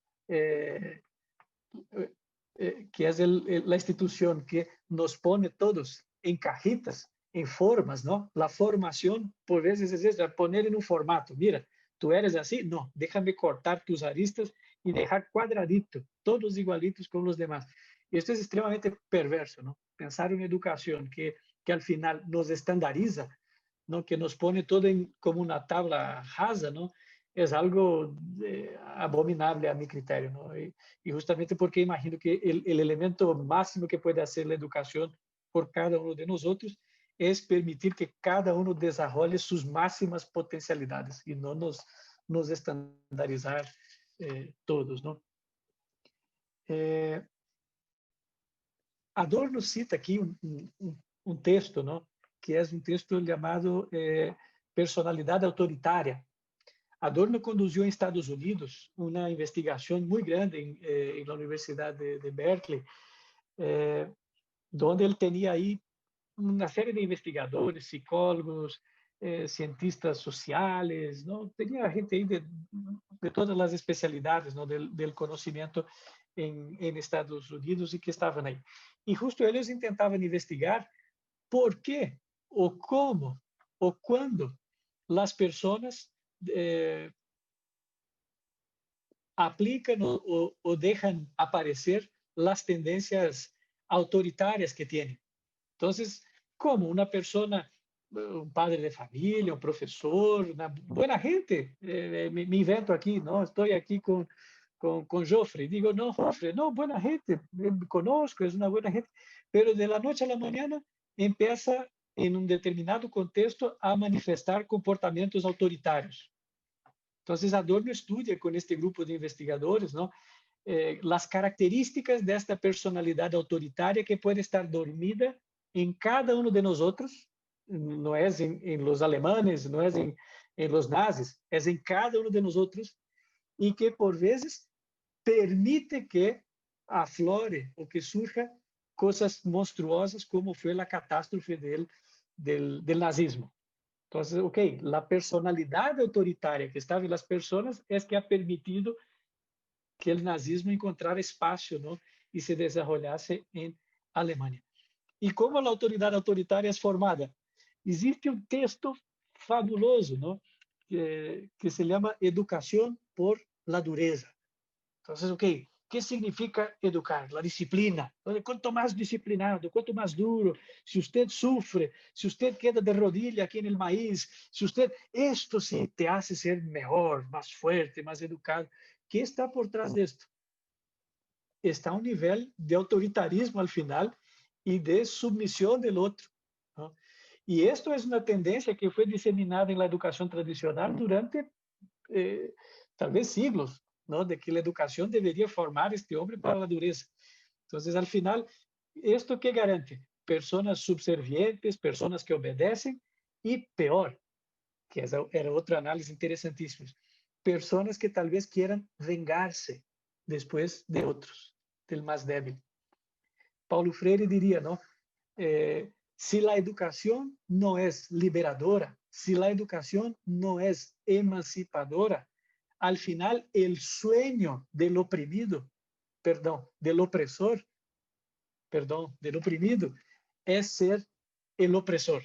la institución que nos pone todos en cajitas, en formas, ¿no? La formación, por veces, es eso, poner en un formato. Mira, tú eres así, no, déjame cortar tus aristas y dejar cuadradito, todos igualitos con los demás. Y esto es extremadamente perverso, ¿no? Pensar en educación que al final nos estandariza, ¿no?, que nos pone todo como una tabla rasa, ¿no?, es algo abominable a mi criterio, ¿no? Y justamente porque imagino que el elemento máximo que puede hacer la educación por cada uno de nosotros es permitir que cada uno desarrolle sus máximas potencialidades y no nos estandarizar todos, ¿no? Adorno cita aquí un texto, ¿no?, que es un texto llamado Personalidad Autoritaria. Adorno conduziu em Estados Unidos uma investigação muito grande na Universidade de Berkeley, onde ele tinha aí uma série de investigadores, psicólogos, cientistas sociales, ¿no? Tenía gente ahí de todas las especialidades, ¿no? Del conocimiento en Estados Unidos y que estaban ahí. Y justo ellos intentaban investigar por qué o cómo o cuándo las personas aplican o dejan aparecer las tendencias autoritarias que tienen. Entonces, ¿cómo una persona, un padre de familia, un profesor, una buena gente, me invento aquí, ¿no? Estoy aquí con Joffre, digo, no, Joffre, no, buena gente, conozco, es una buena gente, pero de la noche a la mañana empieza en un determinado contexto a manifestar comportamientos autoritarios. Entonces, Adorno estudia con este grupo de investigadores, ¿no? Las características de esta personalidad autoritaria que puede estar dormida en cada uno de nosotros, no es en los alemanes, no es en los nazis, es en cada uno de nosotros y que por veces permite que aflore o que surja cosas monstruosas como fue la catástrofe del nazismo. Entonces, ok, la personalidad autoritaria que estaba en las personas es que ha permitido que el nazismo encontrara espacio, ¿no? Y se desarrollase en Alemania. ¿Y cómo la autoridad autoritaria es formada? Existe un texto fabuloso, ¿no? Que se llama Educación por la Dureza. Entonces, ok, ¿qué significa educar? La disciplina. Entonces, cuanto más disciplinado, cuanto más duro, si usted sufre, si usted queda de rodilla aquí en el maíz, si usted, esto sí te hace ser mejor, más fuerte, más educado. ¿Qué está por trás de esto? Está un nivel de autoritarismo al final y de sumisión del otro, ¿no? Y esto es una tendencia que fue diseminada en la educación tradicional durante tal vez siglos, ¿no? De que la educación debería formar este hombre para la dureza. Entonces, al final, ¿esto qué garante? Personas subservientes, personas que obedecen y peor, que era otro análisis interesantísimo, personas que tal vez quieran vengarse después de otros, del más débil. Paulo Freire diría, ¿no? Si la educación no es liberadora, si la educación no es emancipadora, al final el sueño del oprimido, perdón, del opresor, perdón, del oprimido, es ser el opresor.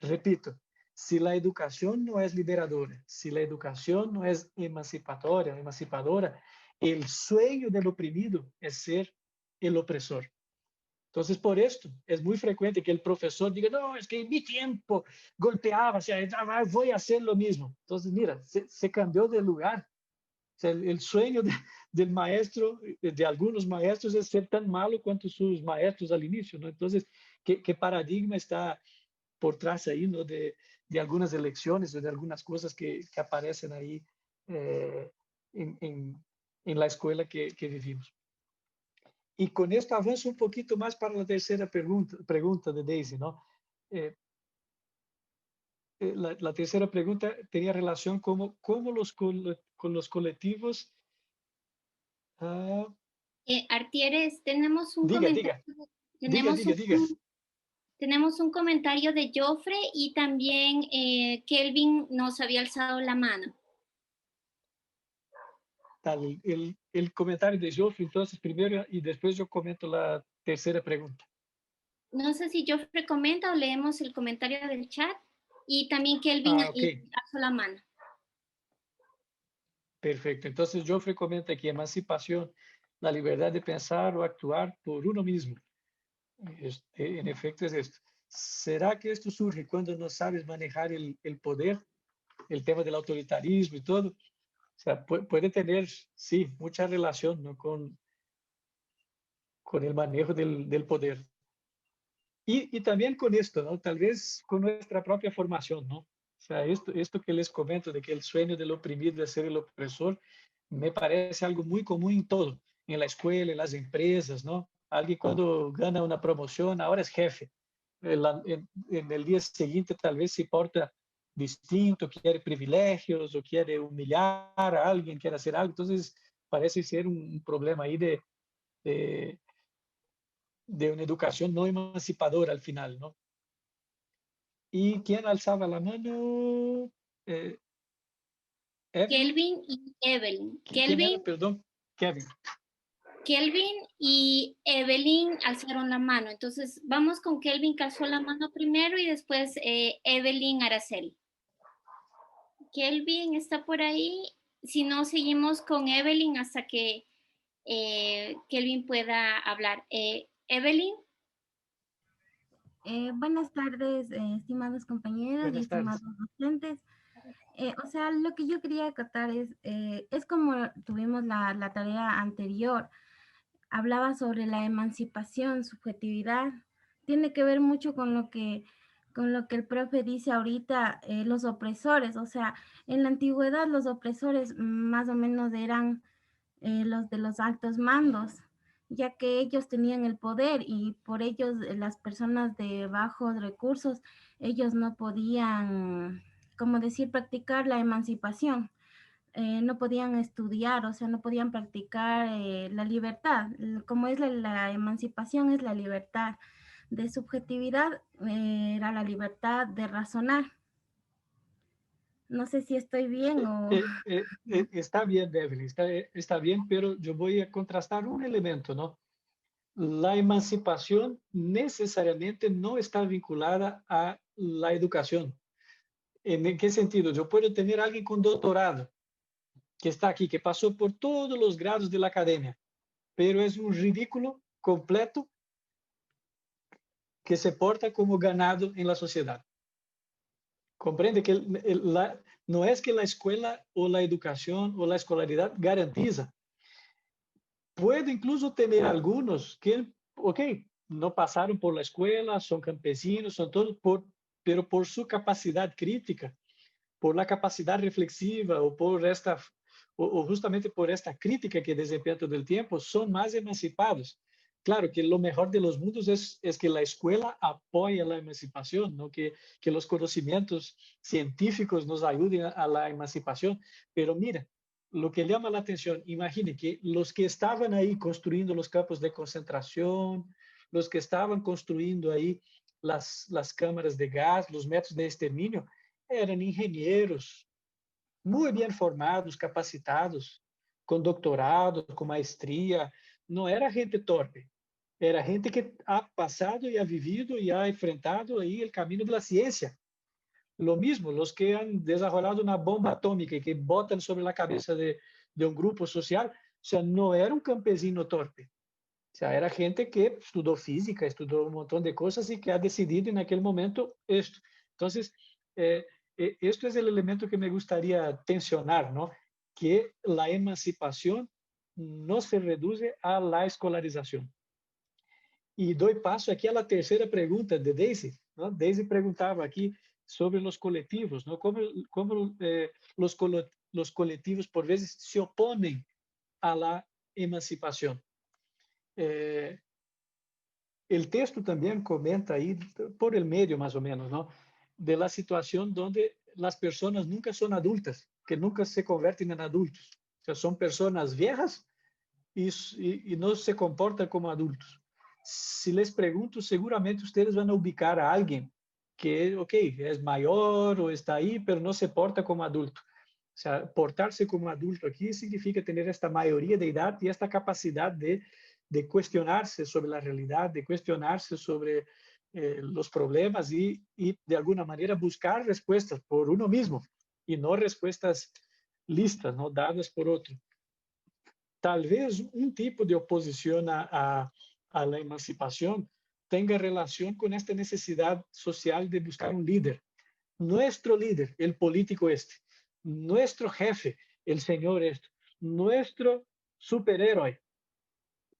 Repito, si la educación no es liberadora, si la educación no es emancipadora, el sueño del oprimido es ser el opresor. Entonces, por esto, es muy frecuente que el profesor diga, no, es que en mi tiempo golpeaba, o sea, voy a hacer lo mismo. Entonces, mira, se cambió de lugar. O sea, el sueño del maestro, de algunos maestros, es ser tan malo cuanto sus maestros al inicio, ¿no? Entonces, ¿qué paradigma está por trás ahí, ¿no? De algunas elecciones o de algunas cosas que aparecen ahí en la escuela que vivimos? Y con esto avanzo un poquito más para la tercera pregunta de Daisy, ¿no? La tercera pregunta tenía relación con cómo con los colectivos. Artieres, tenemos un Diga, comentario. Tenemos un comentario de Joffre y también Kelvin nos había alzado la mano. Tal, el comentario de Joffre, entonces primero y después yo comento la tercera pregunta. No sé si Joffre comenta o leemos el comentario del chat y también Kelvin alzó la mano. Perfecto. Entonces Joffre comenta que emancipación, la libertad de pensar o actuar por uno mismo. En efecto es esto. ¿Será que esto surge cuando no sabes manejar el poder, el tema del autoritarismo y todo? O sea, puede tener, sí, mucha relación, ¿no? con el manejo del poder. Y también con esto, ¿no? Tal vez con nuestra propia formación, ¿no? O sea, esto que les comento de que el sueño del oprimido es ser el opresor, me parece algo muy común en todo, en la escuela, en las empresas, ¿no? Alguien cuando gana una promoción, ahora es jefe. En el día siguiente tal vez se porta distinto, quiere privilegios o quiere humillar a alguien, quiere hacer algo. Entonces, parece ser un problema ahí de una educación no emancipadora al final, ¿no? ¿Y quién alzaba la mano? Evelyn. Kelvin y Evelyn. ¿Quién era? Perdón, Kevin. Kelvin y Evelyn alzaron la mano. Entonces, vamos con Kelvin que alzó la mano primero y después Evelyn Araceli. Kelvin está por ahí. Si no, seguimos con Evelyn hasta que Kelvin pueda hablar. Evelyn. Buenas tardes, estimados compañeros y estimados docentes. O sea, lo que yo quería acotar es como tuvimos la tarea anterior, hablaba sobre la emancipación, subjetividad, tiene que ver mucho con lo que el profe dice ahorita, los opresores, o sea, en la antigüedad los opresores más o menos eran los de los altos mandos, ya que ellos tenían el poder y por ellos las personas de bajos recursos, ellos no podían, como decir, practicar la emancipación. No podían estudiar, o sea, no podían practicar la libertad. Como es la emancipación, es la libertad de subjetividad, era la libertad de razonar. No sé si estoy bien o... Está bien, Evelyn, está bien, pero yo voy a contrastar un elemento, ¿no? La emancipación necesariamente no está vinculada a la educación. ¿En qué sentido? Yo puedo tener a alguien con doctorado que está aquí, que pasó por todos los grados de la academia, pero es un ridículo completo que se porta como ganado en la sociedad. Comprende que no es que la escuela o la educación o la escolaridad garantiza. Puede incluso tener algunos que, ok, no pasaron por la escuela, son campesinos, son todos, pero por su capacidad crítica, por la capacidad reflexiva o justamente por esta crítica que desempeñan todo el tiempo, son más emancipados. Claro que lo mejor de los mundos es que la escuela apoya la emancipación, ¿no? Que los conocimientos científicos nos ayuden a la emancipación. Pero mira, lo que llama la atención, imagine que los que estaban ahí construyendo los campos de concentración, los que estaban construyendo ahí las cámaras de gas, los métodos de exterminio, eran ingenieros muy bien formados, capacitados, con doctorado, con maestría. No era gente torpe, era gente que ha pasado y ha vivido y ha enfrentado ahí el camino de la ciencia. Lo mismo, los que han desarrollado una bomba atómica y que botan sobre la cabeza de un grupo social, o sea, no era un campesino torpe. O sea, era gente que estudió física, estudió un montón de cosas y que ha decidido en aquel momento esto. Entonces, esto es el elemento que me gustaría tensionar, ¿no? Que la emancipación no se reduce a la escolarización. Y doy paso aquí a la tercera pregunta de Daisy, ¿no? Daisy preguntaba aquí sobre los colectivos, ¿no? Cómo los colectivos por veces se oponen a la emancipación. El texto también comenta ahí, por el medio más o menos, ¿no? De la situación donde las personas nunca son adultas, que nunca se convierten en adultos. O sea, son personas viejas y no se comportan como adultos. Si les pregunto, seguramente ustedes van a ubicar a alguien que, ok, es mayor o está ahí, pero no se porta como adulto. O sea, portarse como adulto aquí significa tener esta mayoría de edad y esta capacidad de cuestionarse sobre la realidad, de cuestionarse sobre los problemas y de alguna manera buscar respuestas por uno mismo y no respuestas listas, ¿no? Dadas por otro. Tal vez un tipo de oposición a la emancipación tenga relación con esta necesidad social de buscar un líder. Nuestro líder, el político este, nuestro jefe, el señor este, nuestro superhéroe.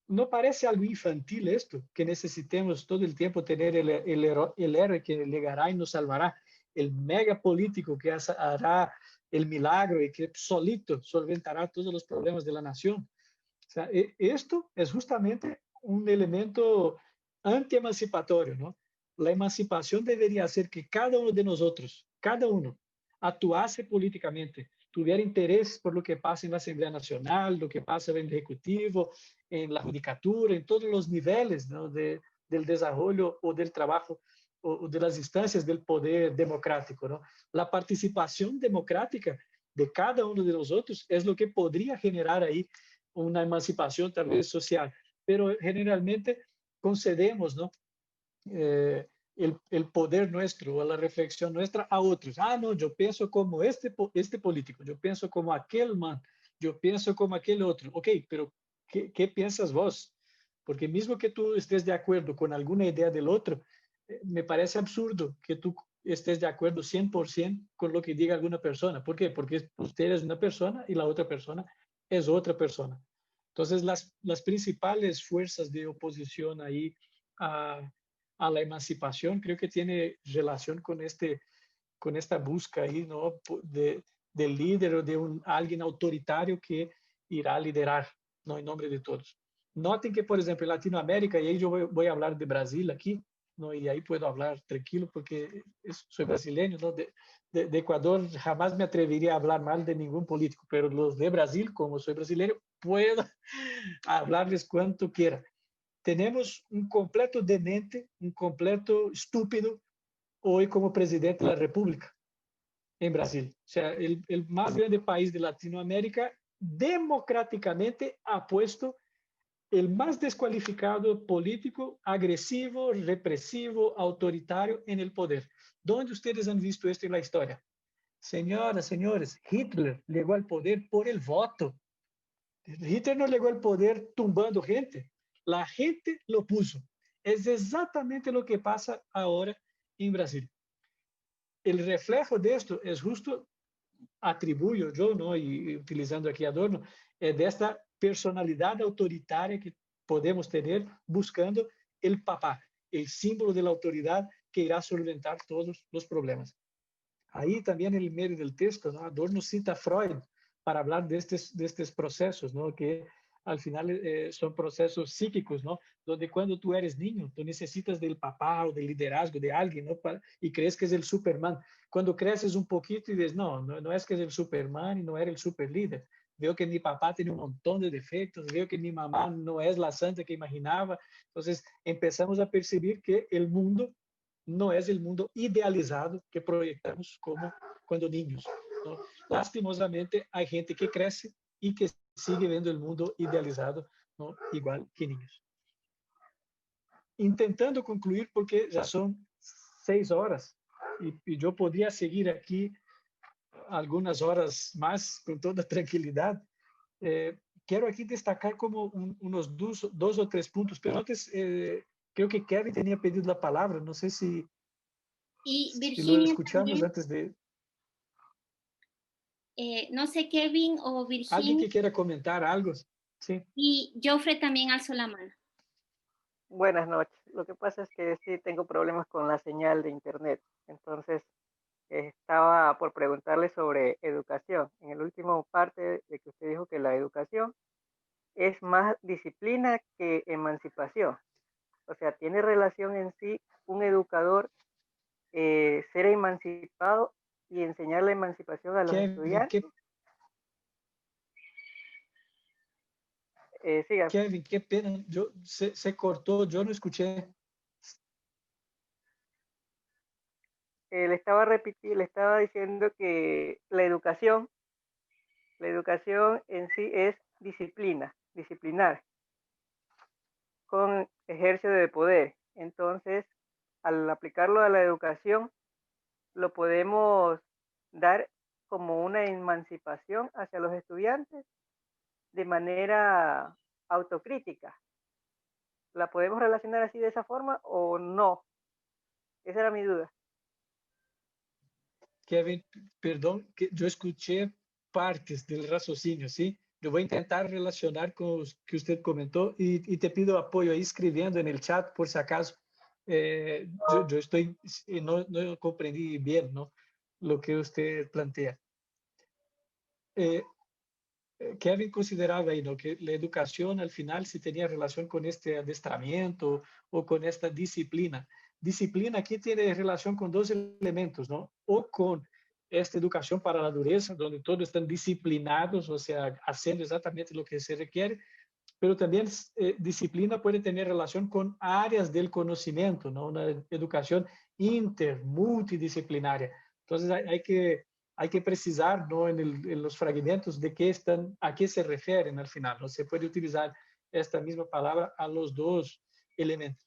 ¿No parece algo infantil esto? Que necesitemos todo el tiempo tener el héroe que llegará y nos salvará, el mega político que hará el milagro y que solito solventará todos los problemas de la nación. O sea, esto es justamente un elemento anti-emancipatorio, ¿no? La emancipación debería hacer que cada uno de nosotros, cada uno, actuase políticamente, tuviera interés por lo que pasa en la Asamblea Nacional, lo que pasa en el Ejecutivo, en la Judicatura, en todos los niveles, ¿no? del desarrollo o del trabajo o de las instancias del poder democrático, ¿no? La participación democrática de cada uno de nosotros es lo que podría generar ahí una emancipación tal vez social, pero generalmente concedemos, ¿no? El poder nuestro o la reflexión nuestra a otros. Ah, no, yo pienso como este político, yo pienso como aquel man, yo pienso como aquel otro. Ok, pero ¿qué piensas vos? Porque mismo que tú estés de acuerdo con alguna idea del otro, me parece absurdo que tú estés de acuerdo 100% con lo que diga alguna persona. ¿Por qué? Porque usted es una persona y la otra persona es otra persona. Entonces, las principales fuerzas de oposición ahí a la emancipación creo que tiene relación con esta búsqueda ahí, ¿no? Del líder o de alguien autoritario que irá a liderar, ¿no? En nombre de todos. Noten que, por ejemplo, en Latinoamérica, y ahí yo voy a hablar de Brasil aquí, ¿no? Y ahí puedo hablar tranquilo porque soy brasileño, ¿no? De Ecuador jamás me atrevería a hablar mal de ningún político, pero los de Brasil, como soy brasileño, puedo hablarles cuanto quiera. Tenemos un completo demente, un completo estúpido hoy como presidente de la República en Brasil. O sea, el más grande país de Latinoamérica democráticamente ha puesto el más descualificado político, agresivo, represivo, autoritario en el poder. ¿Dónde ustedes han visto esto en la historia? Señoras, señores, Hitler llegó al poder por el voto. Hitler no llegó al poder tumbando gente. La gente lo puso. Es exactamente lo que pasa ahora en Brasil. El reflejo de esto es justo, atribuyo yo, ¿no? Y utilizando aquí Adorno, de esta personalidad autoritaria que podemos tener buscando el papá, el símbolo de la autoridad que irá a solventar todos los problemas. Ahí también en el medio del texto, ¿no? Adorno cita a Freud para hablar de estos procesos, ¿no? Que al final son procesos psíquicos, ¿no? Donde cuando tú eres niño, tú necesitas del papá o del liderazgo de alguien, ¿no? Y crees que es el Superman. Cuando creces un poquito y dices, no es que es el Superman y no era el super líder. Veo que mi papá tiene un montón de defectos, veo que mi mamá no es la santa que imaginaba. Entonces empezamos a percibir que el mundo no es el mundo idealizado que proyectamos como cuando niños, ¿no? Lastimosamente, hay gente que crece y que sigue viendo el mundo idealizado, ¿no? Igual que niños. Intentando concluir, porque ya son 6 horas y yo podría seguir aquí algunas horas más con toda tranquilidad. Quiero aquí destacar como unos dos o tres puntos, pero antes creo que Kevin tenía pedido la palabra, no sé si lo escuchamos también, antes de... no sé, Kevin o Virginia. ¿Alguien que quiera comentar algo? Sí. Y Joffre también alzó la mano. Buenas noches. Lo que pasa es que sí tengo problemas con la señal de internet. Entonces, estaba por preguntarle sobre educación. En el último parte de que usted dijo que la educación es más disciplina que emancipación. O sea, ¿tiene relación en sí un educador ser emancipado y enseñar la emancipación a los estudiantes? Kevin, qué pena, se cortó, yo no escuché. Le estaba diciendo que la educación en sí es disciplinar, con ejercicio de poder. Entonces, al aplicarlo a la educación, lo podemos dar como una emancipación hacia los estudiantes de manera autocrítica. ¿La podemos relacionar así de esa forma o no? Esa era mi duda. Kevin, perdón, que yo escuché partes del raciocinio, ¿sí? Yo voy a intentar relacionar con lo que usted comentó y te pido apoyo ahí escribiendo en el chat por si acaso. Yo estoy, no comprendí bien, ¿no? Lo que usted plantea. Kevin consideraba ahí, ¿no? Que la educación al final sí tenía relación con este adestramiento o con esta disciplina. Disciplina aquí tiene relación con dos elementos, ¿no? O con esta educación para la dureza, donde todos están disciplinados, o sea, haciendo exactamente lo que se requiere, pero también disciplina puede tener relación con áreas del conocimiento, ¿no? Una educación multidisciplinaria. Entonces hay que precisar, ¿no?, en los fragmentos de qué están, a qué se refieren al final. No se puede utilizar esta misma palabra a los dos elementos.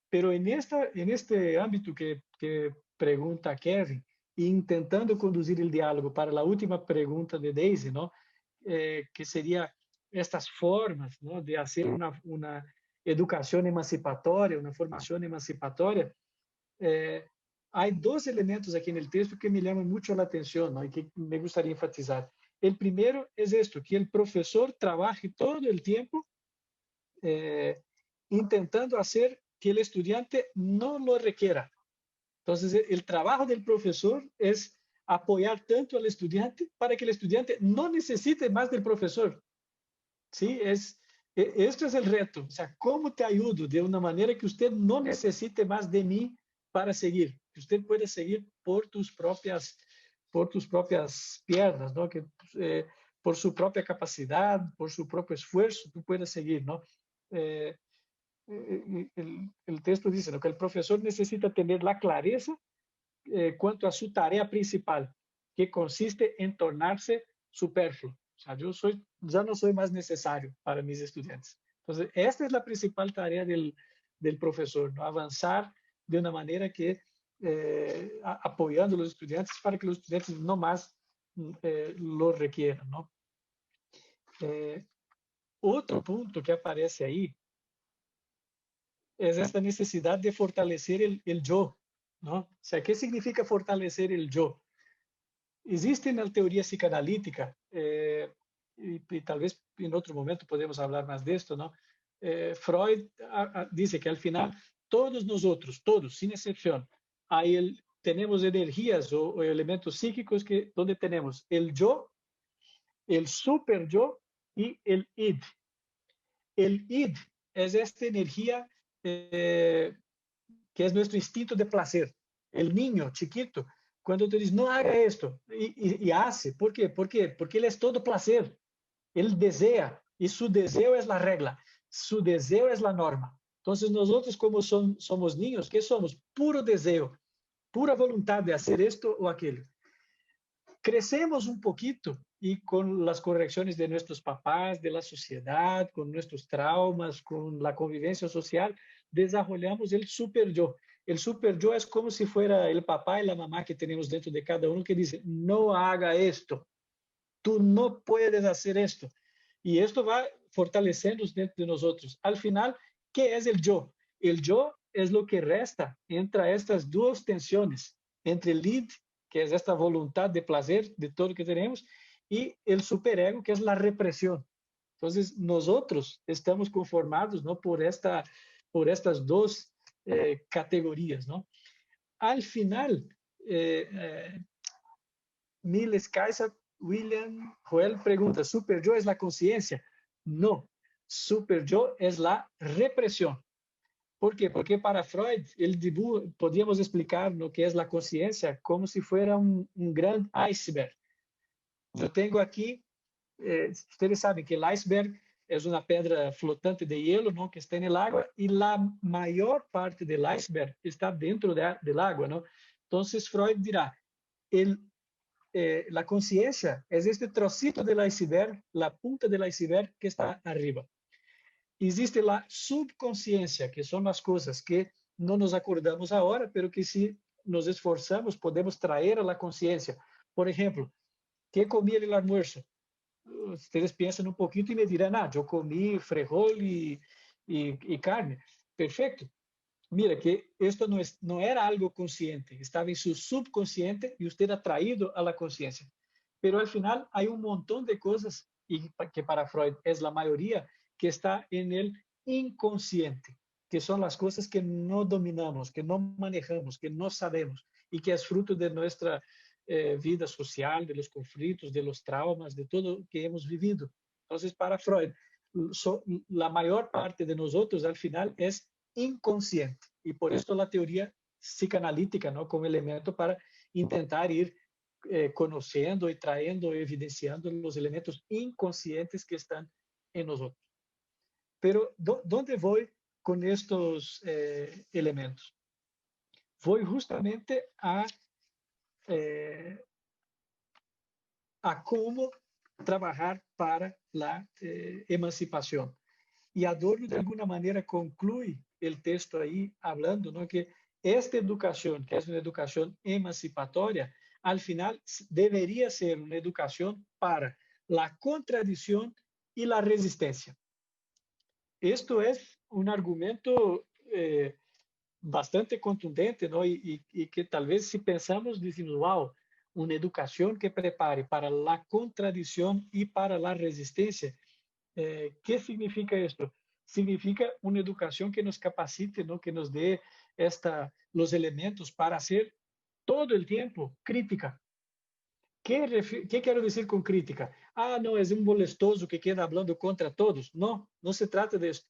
Pero en este ámbito que pregunta Kevin, intentando conducir el diálogo para la última pregunta de Daisy, ¿no?, que sería estas formas, ¿no?, de hacer una educación emancipatoria, una formación emancipatoria. Hay dos elementos aquí en el texto que me llaman mucho la atención, ¿no?, y que me gustaría enfatizar. El primero es esto, que el profesor trabaje todo el tiempo intentando hacer que el estudiante no lo requiera. Entonces, el trabajo del profesor es apoyar tanto al estudiante para que el estudiante no necesite más del profesor. ¿Sí? Esto es el reto. O sea, ¿cómo te ayudo de una manera que usted no necesite más de mí para seguir? Que usted pueda seguir por tus propias piernas, ¿no? Que, por su propia capacidad, por su propio esfuerzo, tú puedas seguir, ¿no? El texto dice, ¿no?, que el profesor necesita tener la clareza cuanto a su tarea principal, que consiste en tornarse superfluo. O sea, ya no soy más necesario para mis estudiantes. Entonces, esta es la principal tarea del profesor, ¿no? Avanzar de una manera que, apoyando a los estudiantes para que los estudiantes no más lo requieran, ¿no? Otro punto que aparece ahí es esta necesidad de fortalecer el yo, ¿no? O sea, ¿qué significa fortalecer el yo? Existe en la teoría psicanalítica, y tal vez en otro momento podemos hablar más de esto, ¿no? Freud dice que al final todos nosotros, todos, sin excepción, tenemos energías o elementos psíquicos donde tenemos el yo, el super yo y el id. El id es esta energía que es nuestro instinto de placer. El niño chiquito, cuando tú dices, no haga esto, y hace. ¿Por qué? Porque él es todo placer. Él desea, y su deseo es la regla. Su deseo es la norma. Entonces nosotros, como somos niños, ¿qué somos? Puro deseo, pura voluntad de hacer esto o aquello. Crecemos un poquito y con las correcciones de nuestros papás, de la sociedad, con nuestros traumas, con la convivencia social, desarrollamos el super yo. El super yo es como si fuera el papá y la mamá que tenemos dentro de cada uno que dice, no haga esto, tú no puedes hacer esto. Y esto va fortaleciendo dentro de nosotros. Al final, ¿qué es el yo? El yo es lo que resta entre estas dos tensiones, entre el id, que es esta voluntad de placer de todo lo que tenemos, y el superego, que es la represión. Entonces, nosotros estamos conformados, ¿no?, por estas dos categorías, ¿no? Al final, Miles Kaiser, William Joel pregunta, ¿super yo es la conciencia? No, super yo es la represión. ¿Por qué? Porque para Freud, podíamos explicar lo que es la conciencia como si fuera un gran iceberg. Yo tengo aquí, ustedes saben que el iceberg es una pedra flotante de hielo, ¿no?, que está en el agua, y la mayor parte del iceberg está dentro del agua, ¿no? Entonces Freud dirá, la conciencia es este trocito del iceberg, la punta del iceberg que está arriba. Existe la subconsciencia, que son las cosas que no nos acordamos ahora, pero que si nos esforzamos podemos traer a la conciencia. Por ejemplo, ¿qué comí en el almuerzo? Ustedes piensan un poquito y me dirán, yo comí frijol y carne. Perfecto. Mira que esto no era algo consciente, estaba en su subconsciente y usted ha traído a la conciencia. Pero al final hay un montón de cosas, y que para Freud es la mayoría, que está en el inconsciente, que son las cosas que no dominamos, que no manejamos, que no sabemos, y que es fruto de nuestra vida social, de los conflictos, de los traumas, de todo que hemos vivido. Entonces, para Freud, la mayor parte de nosotros al final es inconsciente, y por esto la teoría psicanalítica, ¿no?, como elemento para intentar ir conociendo y trayendo, evidenciando los elementos inconscientes que están en nosotros. Pero, ¿dónde voy con estos elementos? voy justamente a cómo trabajar para la emancipación. Y Adorno, de alguna manera, concluye el texto ahí hablando, ¿no?, que esta educación, que es una educación emancipatoria, al final debería ser una educación para la contradicción y la resistencia. Esto es un argumento bastante contundente, ¿no? Y que tal vez si pensamos, decimos, wow, una educación que prepare para la contradicción y para la resistencia. ¿Qué significa esto? Significa una educación que nos capacite, ¿no?, que nos dé los elementos para hacer todo el tiempo crítica. ¿Qué quiero decir con crítica? Ah, no, es un molestoso que queda hablando contra todos. No, no se trata de eso.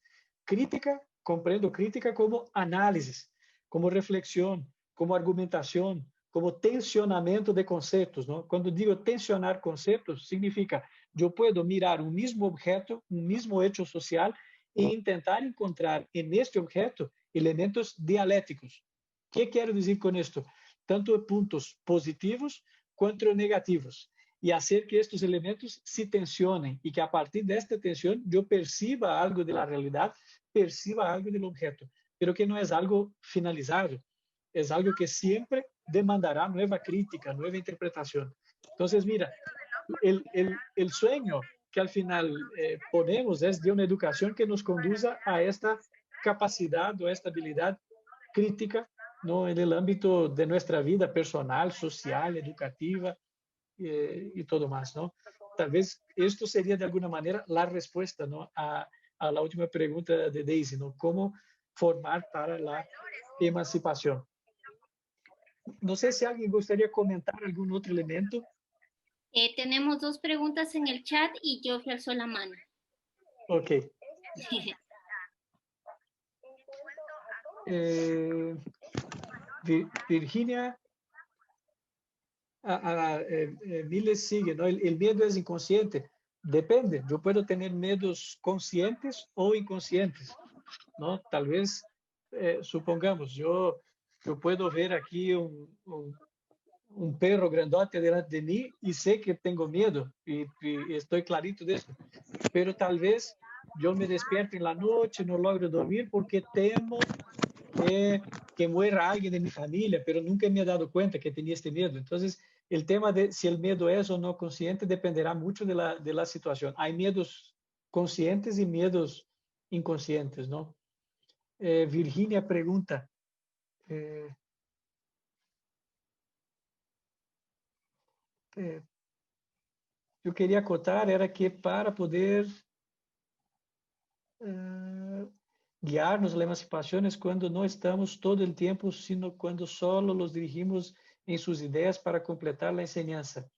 Crítica, comprendo crítica como análisis, como reflexión, como argumentación, como tensionamiento de conceptos, ¿no? Cuando digo tensionar conceptos, significa yo puedo mirar un mismo objeto, un mismo hecho social e intentar encontrar en este objeto elementos dialécticos. ¿Qué quiero decir con esto? Tanto puntos positivos quanto negativos, y hacer que estos elementos se tensionen y que a partir de esta tensión yo perciba algo de la realidad, perciba algo del objeto, pero que no es algo finalizado, es algo que siempre demandará nueva crítica, nueva interpretación. Entonces, mira, el sueño que al final ponemos es de una educación que nos conduza a esta capacidad o esta habilidad crítica, ¿no?, en el ámbito de nuestra vida personal, social, educativa y todo más, ¿no? Tal vez esto sería de alguna manera la respuesta, ¿no?, a la última pregunta de Daisy, ¿no? ¿Cómo formar para la emancipación? No sé si alguien gustaría comentar algún otro elemento. Tenemos 2 preguntas en el chat y Geoffrey alzó la mano. Ok. Virginia Miles sigue, ¿no? El miedo es inconsciente. Depende, yo puedo tener miedos conscientes o inconscientes, ¿no? Tal vez, supongamos, yo puedo ver aquí un perro grandote delante de mí y sé que tengo miedo y estoy clarito de eso. Pero tal vez yo me despierte en la noche, no logro dormir porque temo que muera alguien de mi familia, pero nunca me he dado cuenta que tenía este miedo. Entonces, el tema de si el miedo es o no consciente dependerá mucho de la situación. Hay miedos conscientes y miedos inconscientes, ¿no? Virginia pregunta, yo quería acotar, era que para poder guiarnos a la emancipación es cuando no estamos todo el tiempo, sino cuando solo los dirigimos en sus ideas para completar la enseñanza.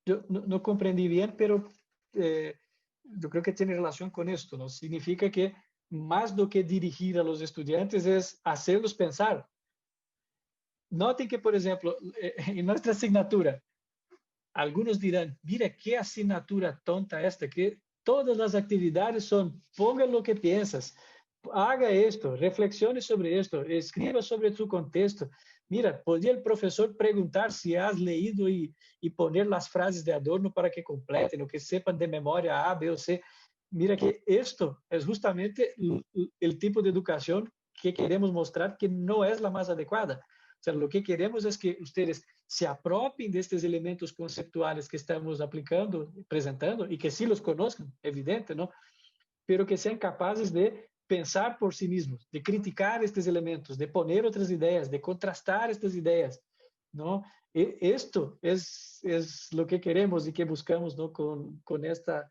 Yo no comprendí bien, pero yo creo que tiene relación con esto, ¿no? Significa que más do que dirigir a los estudiantes es hacerlos pensar. Noten que, por ejemplo, en nuestra asignatura, algunos dirán, mira qué asignatura tonta esta, que todas las actividades son, ponga lo que piensas, haga esto, reflexione sobre esto, escriba sobre tu contexto. Mira, podría el profesor preguntar si has leído y poner las frases de Adorno para que completen, o que sepan de memoria A, B o C. Mira que esto es justamente el tipo de educación que queremos mostrar que no es la más adecuada. O sea, lo que queremos es que ustedes se apropiem de estos elementos conceptuales que estamos aplicando, presentando, y que sí los conozcan, evidente, ¿no? Pero que sean capaces de pensar por sí mismos, de criticar estos elementos, de poner otras ideas, de contrastar estas ideas, ¿no? Esto es lo que queremos y que buscamos, ¿no?, con esta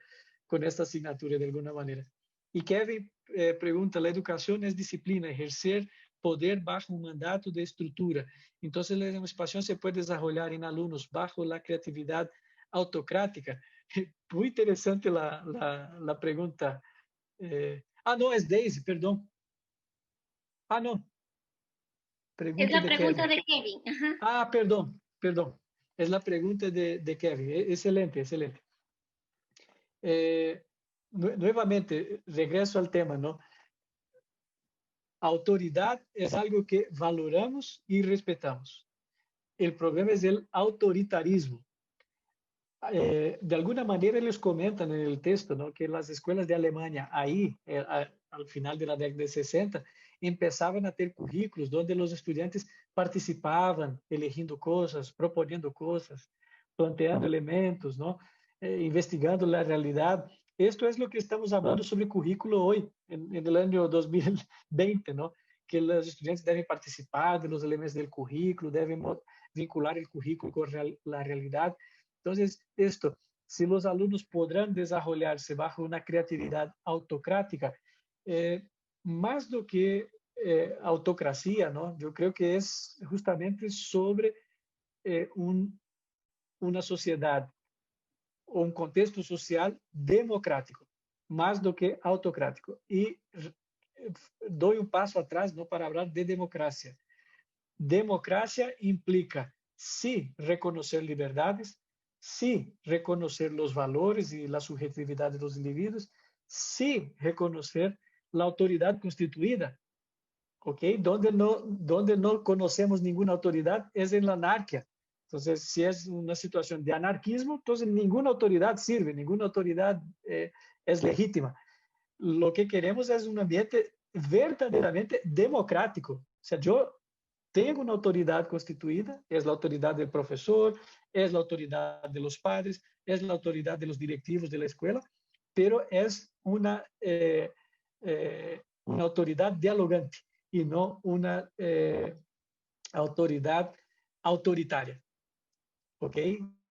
asignatura de alguna manera. Y Kevin pregunta, ¿la educación es disciplina, ejercer poder bajo un mandato de estructura? Entonces, la emancipación se puede desarrollar en alumnos bajo la creatividad autocrática. Muy interesante la pregunta. No, es Daisy, perdón. No. Pregunta es la pregunta Kevin. de Kevin. Ajá. Perdón. Es la pregunta de Kevin. Excelente. Nuevamente, regreso al tema, ¿no? Autoridad es algo que valoramos y respetamos. El problema es el autoritarismo. De alguna manera ellos comentan en el texto, ¿no?, que las escuelas de Alemania ahí, al final de la década de 60, empezaban a ter currículos donde los estudiantes participaban, eligiendo cosas, proponiendo cosas, planteando elementos, ¿no?, investigando la realidad. Esto es lo que estamos hablando sobre currículo hoy, en el año 2020, ¿no?, que los estudiantes deben participar de los elementos del currículo, deben vincular el currículo con la realidad. Entonces, si los alumnos podrán desarrollarse bajo una creatividad autocrática, más do que autocracia, ¿no?, yo creo que es justamente sobre una sociedad o un contexto social democrático, más do que autocrático. Y doy un paso atrás, ¿no?, para hablar de democracia. Democracia implica, sí, reconocer liberdades, sí, reconocer los valores y la subjetividad de los individuos, sí, reconocer la autoridad constituida, ¿ok? Donde no conocemos ninguna autoridad es en la anarquía. Entonces, si es una situación de anarquismo, entonces ninguna autoridad sirve, ninguna autoridad es legítima. Lo que queremos es un ambiente verdaderamente democrático. O sea, yo tengo una autoridad constituida, es la autoridad del profesor, es la autoridad de los padres, es la autoridad de los directivos de la escuela, pero es una autoridad dialogante y no una autoridad autoritaria. ¿Ok?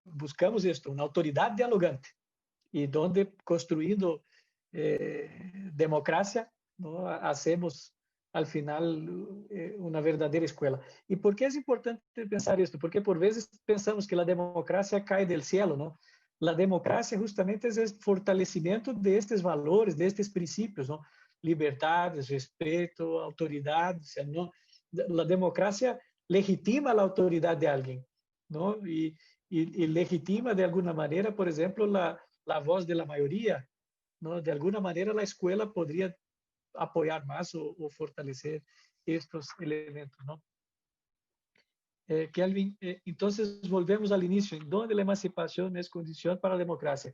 Buscamos esto, una autoridad dialogante, y donde construyendo democracia, ¿no?, hacemos al final una verdadera escuela. ¿Y por qué es importante pensar esto? Porque por veces pensamos que la democracia cae del cielo, ¿no? La democracia justamente es el fortalecimiento de estos valores, de estos principios, ¿no? Libertades, respeto, autoridad. O sea, no, la democracia legitima la autoridad de alguien, ¿no? Y legitima de alguna manera, por ejemplo, la voz de la mayoría, ¿no? De alguna manera la escuela podría apoyar más o fortalecer estos elementos, ¿no? Kelvin, entonces volvemos al inicio, ¿en dónde la emancipación es condición para la democracia?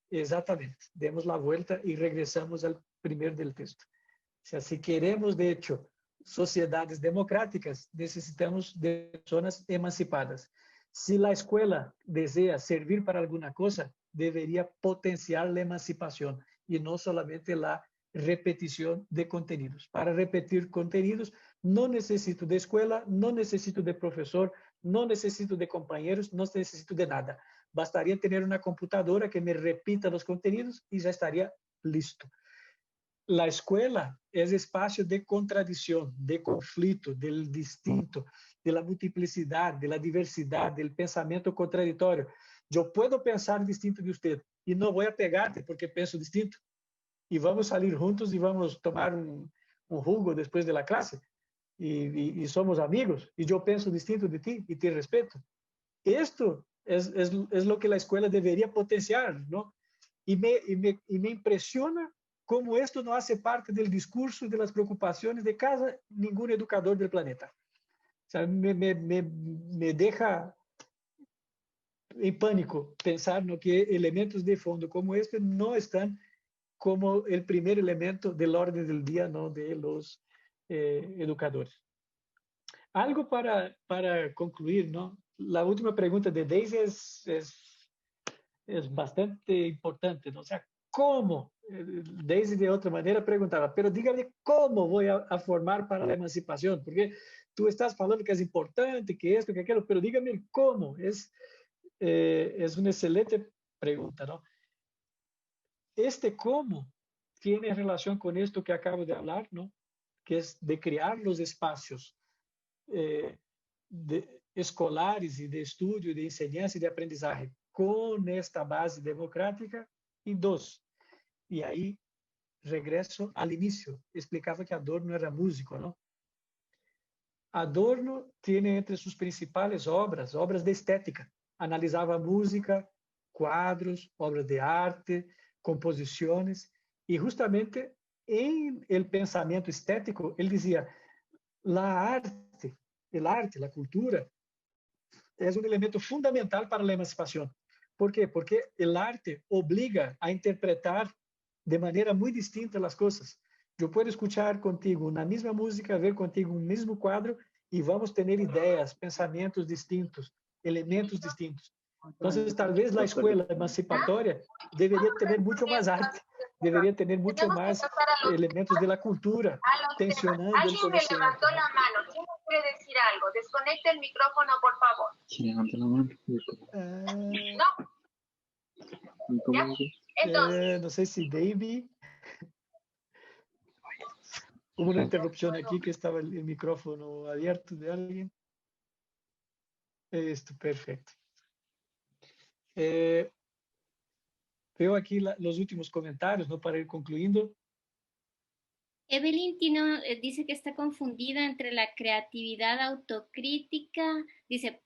Exactamente, demos la vuelta y regresamos al primer del texto. O sea, si queremos, de hecho, sociedades democráticas, necesitamos de personas emancipadas. Si la escuela desea servir para alguna cosa, debería potenciar la emancipación y no solamente la repetición de contenidos. Para repetir contenidos, no necesito de escuela, no necesito de profesor, no necesito de compañeros, no necesito de nada. Bastaría tener una computadora que me repita los contenidos y ya estaría listo. La escuela es espacio de contradicción, de conflicto, del distinto, de la multiplicidad, de la diversidad, del pensamiento contradictorio. Yo puedo pensar distinto de usted y no voy a pegarte porque pienso distinto. Y vamos a salir juntos y vamos a tomar un jugo después de la clase. Y somos amigos. Y yo pienso distinto de ti y te respeto. Esto es lo que la escuela debería potenciar, ¿no? Y me impresiona cómo esto no hace parte del discurso y de las preocupaciones de ningún educador del planeta. O sea, me deja en pánico pensar, ¿no?, que elementos de fondo como este no están como el primer elemento del orden del día, ¿no?, de los educadores. Algo para concluir, ¿no? La última pregunta de Daisy es bastante importante, ¿no? O sea, ¿cómo? Daisy de otra manera preguntaba, pero dígame cómo voy a formar para la emancipación, porque tú estás hablando que es importante, que esto, que aquello, pero dígame el cómo. Es una excelente pregunta, ¿no? Este cómo tiene relación con esto que acabo de hablar, ¿no?, que es de crear los espacios escolares y de estudio, de enseñanza y de aprendizaje con esta base democrática. Y dos, y ahí regreso al inicio, explicaba que Adorno era músico, ¿no? Adorno tiene entre sus principales obras de estética. Analizaba música, cuadros, obras de arte, composiciones, y justamente en el pensamiento estético, él decía, el arte, la cultura, es un elemento fundamental para la emancipación. ¿Por qué? Porque el arte obliga a interpretar de manera muy distinta las cosas. Yo puedo escuchar contigo una misma música, ver contigo un mismo cuadro y vamos a tener ideas, pensamientos distintos, elementos distintos. Entonces, tal vez la escuela emancipatoria debería tener mucho más arte, debería tener mucho más elementos de la cultura, tensionando el conocimiento. Alguien me levantó la mano. ¿Quién me quiere decir algo? Desconecta el micrófono, por favor. ¿Quién levanta la mano? No. ¿Ya? Entonces. No sé si David. Hubo una interrupción aquí que estaba el micrófono abierto de alguien. Esto, perfecto. Veo aquí los últimos comentarios, ¿no? Para ir concluyendo. Evelyn dice que está confundida entre la creatividad autocrítica. Dice,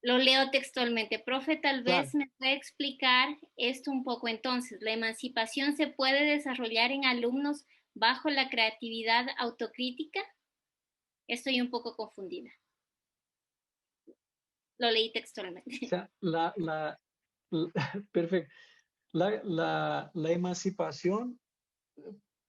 lo leo textualmente. Profe, tal vez me puede explicar esto un poco. Entonces, ¿la emancipación se puede desarrollar en alumnos bajo la creatividad autocrítica? Estoy un poco confundida. Lo leí textualmente. O sea, perfecto. La emancipación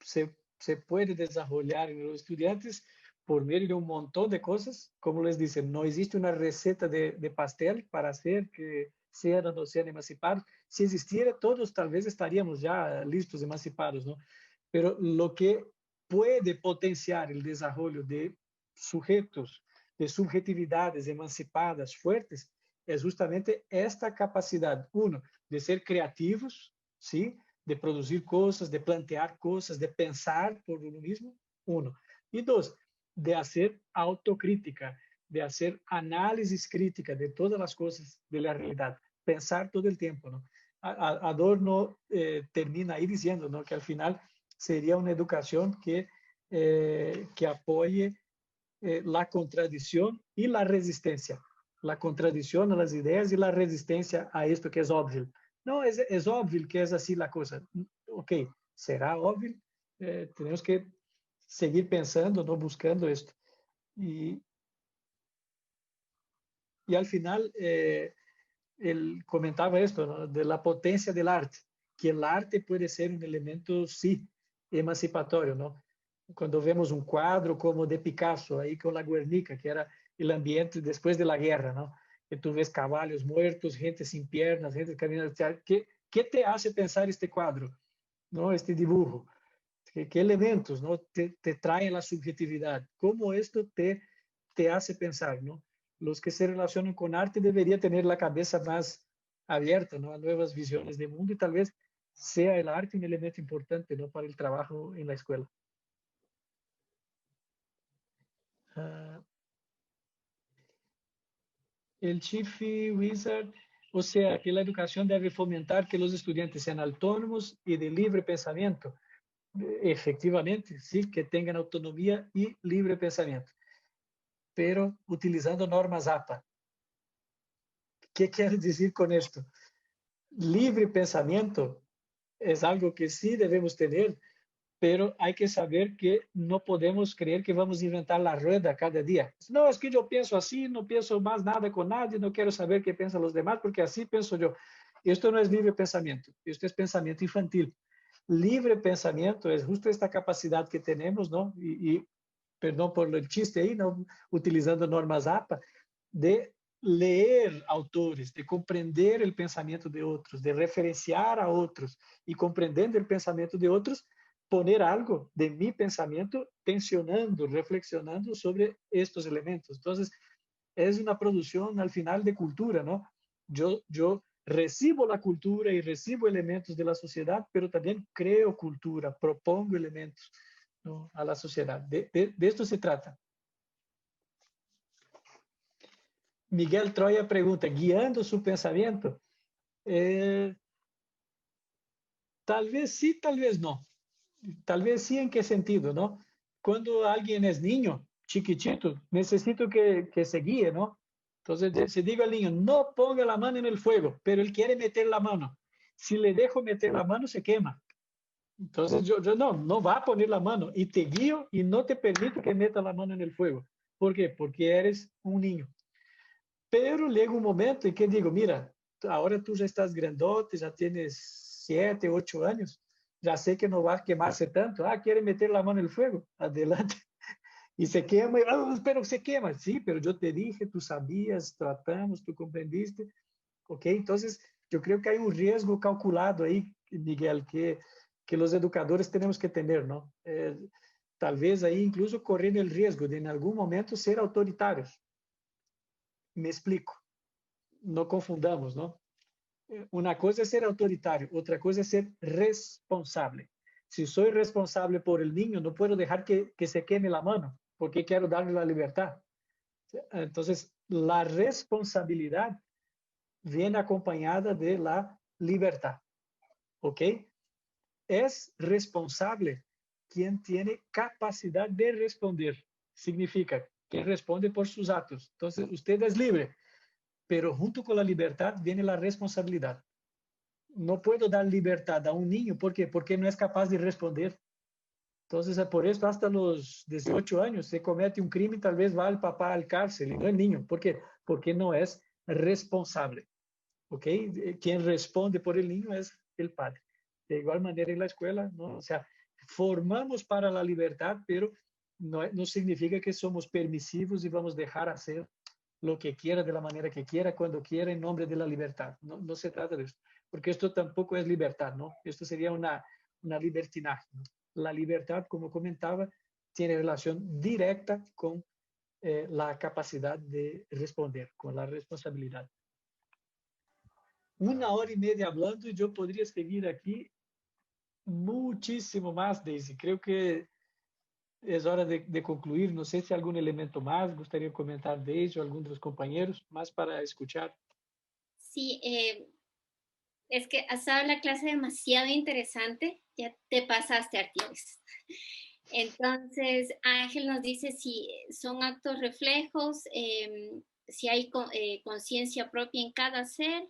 se puede desarrollar en los estudiantes por medio de un montón de cosas. Como les dicen, no existe una receta de pastel para hacer que sean o no sean emancipados. Si existiera, todos tal vez estaríamos ya listos, emancipados, ¿no? Pero lo que puede potenciar el desarrollo de sujetos, de subjetividades emancipadas, fuertes, es justamente esta capacidad, uno, de ser creativos, ¿sí? De producir cosas, de plantear cosas, de pensar por uno mismo, uno. Y dos, de hacer autocrítica, de hacer análisis crítica de todas las cosas de la realidad, pensar todo el tiempo, ¿no? Adorno termina ahí diciendo, ¿no? Que al final sería una educación que apoye la contradicción y la resistencia. La contradicción a las ideas y la resistencia a esto que es obvio. No, es obvio que es así la cosa. Ok, será obvio. Tenemos que seguir pensando, ¿no? Buscando esto. Y al final, él comentaba esto, ¿no? De la potencia del arte, que el arte puede ser un elemento, sí, emancipatorio, ¿no? Cuando vemos un cuadro como de Picasso, ahí con la Guernica, que era el ambiente después de la guerra, ¿no? Que tú ves caballos muertos, gente sin piernas, gente caminando. ¿Qué te hace pensar este cuadro, ¿no? Este dibujo? ¿Qué elementos, ¿no? te traen la subjetividad? ¿Cómo esto te hace pensar, ¿no? Los que se relacionan con arte deberían tener la cabeza más abierta, ¿no? A nuevas visiones de mundo, y tal vez sea el arte un elemento importante, ¿no? Para el trabajo en la escuela. El Chief Wizard, o sea, que la educación debe fomentar que los estudiantes sean autónomos y de libre pensamiento. Efectivamente, sí, que tengan autonomía y libre pensamiento, pero utilizando normas APA. ¿Qué quiere decir con esto? Libre pensamiento es algo que sí debemos tener, pero hay que saber que no podemos creer que vamos a inventar la rueda cada día. No, es que yo pienso así, no pienso más nada con nadie, no quiero saber qué piensan los demás, porque así pienso yo. Esto no es libre pensamiento, esto es pensamiento infantil. Libre pensamiento es justo esta capacidad que tenemos, ¿no? Y perdón por el chiste ahí, ¿no? Utilizando normas APA, de leer autores, de comprender el pensamiento de otros, de referenciar a otros y comprendiendo el pensamiento de otros, poner algo de mi pensamiento, tensionando, reflexionando sobre estos elementos. Entonces, es una producción al final de cultura, ¿no? Yo recibo la cultura y recibo elementos de la sociedad, pero también creo cultura, propongo elementos, ¿no? A la sociedad. De esto se trata. Miguel Troya pregunta, guiando su pensamiento. Tal vez sí, tal vez no. Tal vez sí, ¿en qué sentido, no? Cuando alguien es niño, chiquitito, necesito que se guíe, ¿no? Entonces, si digo al niño, no ponga la mano en el fuego, pero él quiere meter la mano. Si le dejo meter la mano, se quema. Entonces yo no va a poner la mano y te guío y no te permito que meta la mano en el fuego. ¿Por qué? Porque eres un niño. Pero llega un momento en que digo, mira, ahora tú ya estás grandote, ya tienes 7, 8 años, ya sé que no va a quemarse tanto. Ah, quiere meter la mano en el fuego, adelante. Y se quema, pero se quema. Sí, pero yo te dije, tú sabías, tratamos, tú comprendiste. Ok, entonces yo creo que hay un riesgo calculado ahí, Miguel, que los educadores tenemos que tener, ¿no? Tal vez ahí incluso corriendo el riesgo de en algún momento ser autoritarios. Me explico. No confundamos, ¿no? Una cosa es ser autoritario, otra cosa es ser responsable. Si soy responsable por el niño, no puedo dejar que se queme la mano, porque quiero darle la libertad. Entonces, la responsabilidad viene acompañada de la libertad, ¿ok? Es responsable quien tiene capacidad de responder. Significa que responde por sus actos. Entonces, usted es libre, pero junto con la libertad viene la responsabilidad. No puedo dar libertad a un niño, ¿por qué? Porque no es capaz de responder. Entonces, por eso hasta los 18 años se comete un crimen, tal vez va el papá al cárcel y no el niño. ¿Por qué? Porque no es responsable. ¿Ok? Quien responde por el niño es el padre. De igual manera en la escuela, ¿no? O sea, formamos para la libertad, pero no significa que somos permisivos y vamos a dejar hacer lo que quiera de la manera que quiera, cuando quiera, en nombre de la libertad. No se trata de esto, porque esto tampoco es libertad, ¿no? Esto sería una libertinaje, ¿no? La libertad, como comentaba, tiene relación directa con la capacidad de responder, con la responsabilidad. 1 hora y media hablando y yo podría seguir aquí muchísimo más, Daisy. Creo que es hora de concluir. No sé si algún elemento más gustaría comentar, Daisy, o alguno de los compañeros, más para escuchar. Sí, es que ha estado la clase demasiado interesante. Ya te pasaste, Artieres. Entonces, Ángel nos dice si son actos reflejos, si hay conciencia propia en cada ser.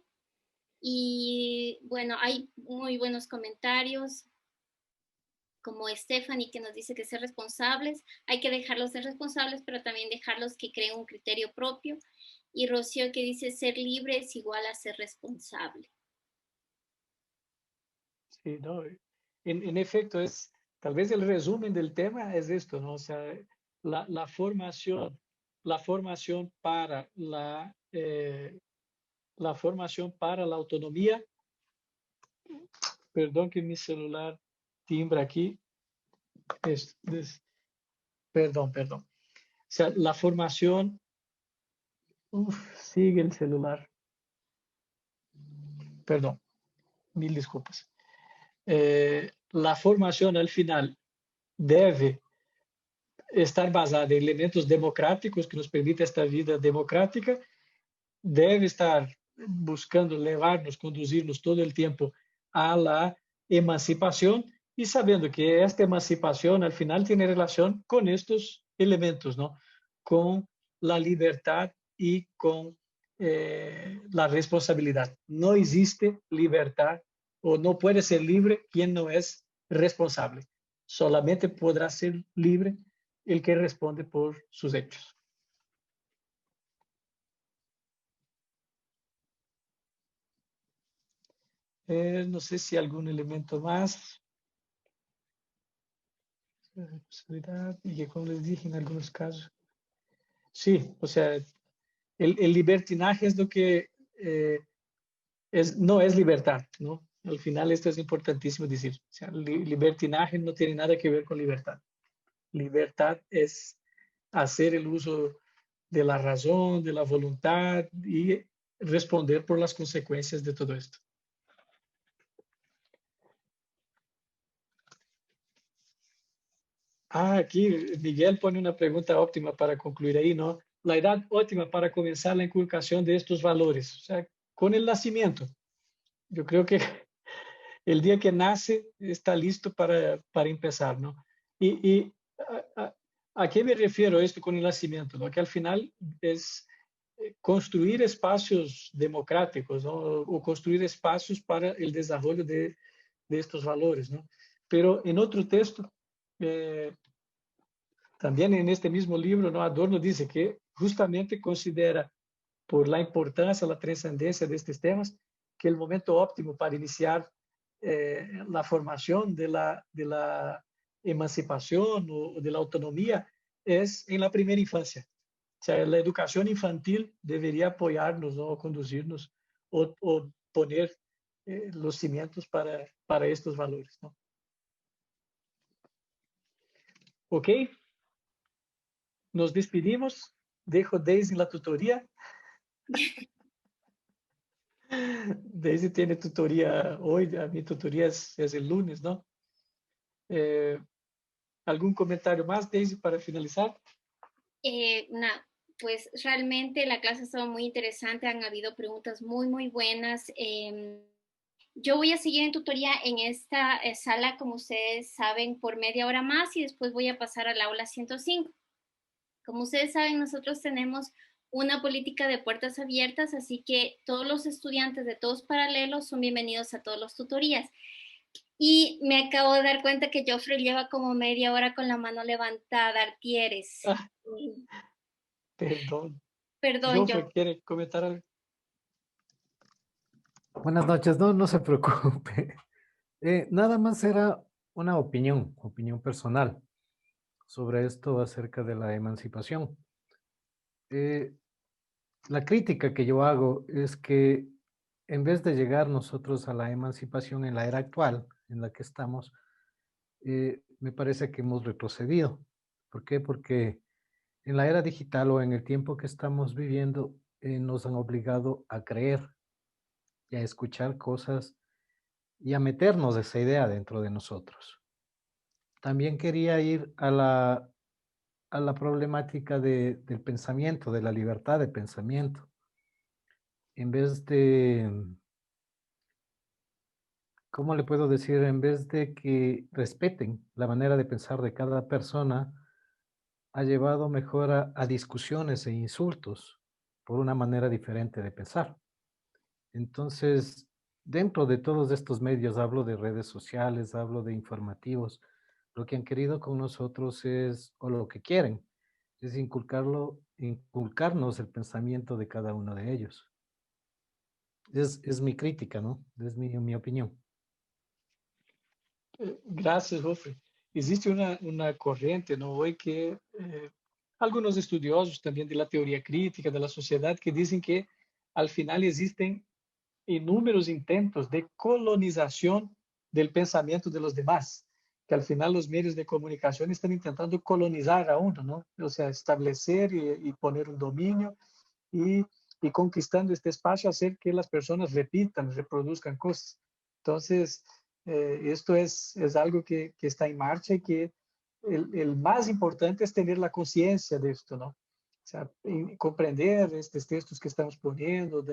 Y bueno, hay muy buenos comentarios, como Stephanie, que nos dice que ser responsables, hay que dejarlos ser responsables, pero también dejarlos que creen un criterio propio. Y Rocío, que dice ser libre es igual a ser responsable. Sí, no, en efecto, tal vez el resumen del tema es esto, ¿no? O sea, la formación para la formación para la autonomía. Perdón que mi celular timbra aquí. Perdón. O sea, la formación. Sigue el celular. Perdón, mil disculpas. La formación al final debe estar basada en elementos democráticos que nos permite esta vida democrática, debe estar buscando llevarnos, conducirnos todo el tiempo a la emancipación y sabiendo que esta emancipación al final tiene relación con estos elementos, ¿no? Con la libertad y con la responsabilidad. No existe libertad o no puede ser libre quien no es responsable. Solamente podrá ser libre el que responde por sus hechos. No sé si algún elemento más. Y que, como les dije, en algunos casos. Sí, o sea, el libertinaje es lo que no es libertad, ¿no? Al final esto es importantísimo decir. O sea, libertinaje no tiene nada que ver con libertad. Libertad es hacer el uso de la razón, de la voluntad y responder por las consecuencias de todo esto. Aquí Miguel pone una pregunta óptima para concluir ahí, ¿no? La edad óptima para comenzar la inculcación de estos valores, o sea, con el nacimiento. Yo creo que el día que nace está listo para empezar, ¿no? Y ¿a qué me refiero esto con el nacimiento? ¿No? Que al final es construir espacios democráticos, ¿no? O construir espacios para el desarrollo de estos valores, ¿no? Pero en otro texto, también en este mismo libro, ¿no? Adorno dice que justamente considera, por la importancia, la trascendencia de estos temas, que el momento óptimo para iniciar la formación de la emancipación o de la autonomía es en la primera infancia. O sea, la educación infantil debería apoyarnos, ¿no? O conducirnos o poner los cimientos para estos valores, ¿no? ¿Ok? Nos despedimos. Dejo Daisy la tutoría. Daisy tiene tutoría hoy, a mi tutoría es el lunes, ¿no? ¿Algún comentario más, Daisy, para finalizar? Nada, pues realmente la clase ha estado muy interesante, han habido preguntas muy, muy buenas. Yo voy a seguir en tutoría en esta sala, como ustedes saben, por media hora más y después voy a pasar al aula 105. Como ustedes saben, nosotros tenemos una política de puertas abiertas, así que todos los estudiantes de todos paralelos son bienvenidos a todas las tutorías. Y me acabo de dar cuenta que Joffrey lleva como media hora con la mano levantada, Artieres. Perdón. Perdón, Joffrey, yo. ¿quiere comentar algo? Buenas noches, no se preocupe. Nada más era una opinión personal sobre esto acerca de la emancipación. La crítica que yo hago es que en vez de llegar nosotros a la emancipación en la era actual en la que estamos, me parece que hemos retrocedido. ¿Por qué? Porque en la era digital o en el tiempo que estamos viviendo, nos han obligado a creer y a escuchar cosas y a meternos esa idea dentro de nosotros. También quería ir a la problemática del pensamiento, de la libertad de pensamiento. En vez de, ¿cómo le puedo decir? En vez de que respeten la manera de pensar de cada persona, ha llevado mejor a discusiones e insultos por una manera diferente de pensar. Entonces, dentro de todos estos medios, hablo de redes sociales, hablo de informativos, lo que han querido con nosotros es, o lo que quieren, es inculcarnos el pensamiento de cada uno de ellos. Es mi crítica, ¿no? Es mi opinión. Gracias, Joffrey. Existe una corriente, ¿no? Hoy que algunos estudiosos también de la teoría crítica de la sociedad que dicen que al final existen inúmeros intentos de colonización del pensamiento de los demás, que al final los medios de comunicación están intentando colonizar a uno, ¿no? O sea, establecer y poner un dominio y, y conquistando este espacio, hacer que las personas repitan, reproduzcan cosas. Entonces, esto es algo que está en marcha y que el más importante es tener la conciencia de esto, ¿no? O sea, comprender estos textos que estamos poniendo,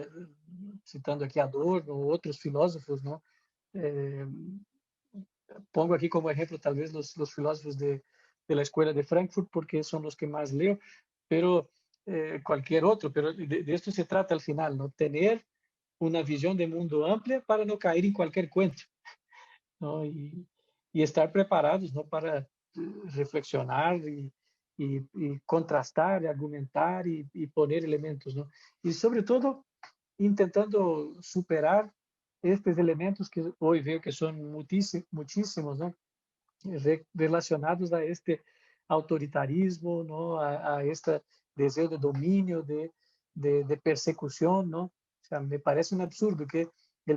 citando aquí Adorno, otros filósofos, ¿no? Pongo aquí como ejemplo tal vez los filósofos de la Escuela de Frankfurt, porque son los que más leo, pero cualquier otro, pero de esto se trata al final, ¿no? Tener una visión de mundo amplia para no caer en cualquier cuento, ¿no? Y estar preparados, ¿no? Para reflexionar y contrastar, y argumentar y poner elementos, ¿no? Y sobre todo, intentando superar estos elementos que hoy veo que son muchísimos, ¿no? Relacionados a este autoritarismo, ¿no? A este deseo de dominio, de persecución, ¿no? O sea, me parece un absurdo que que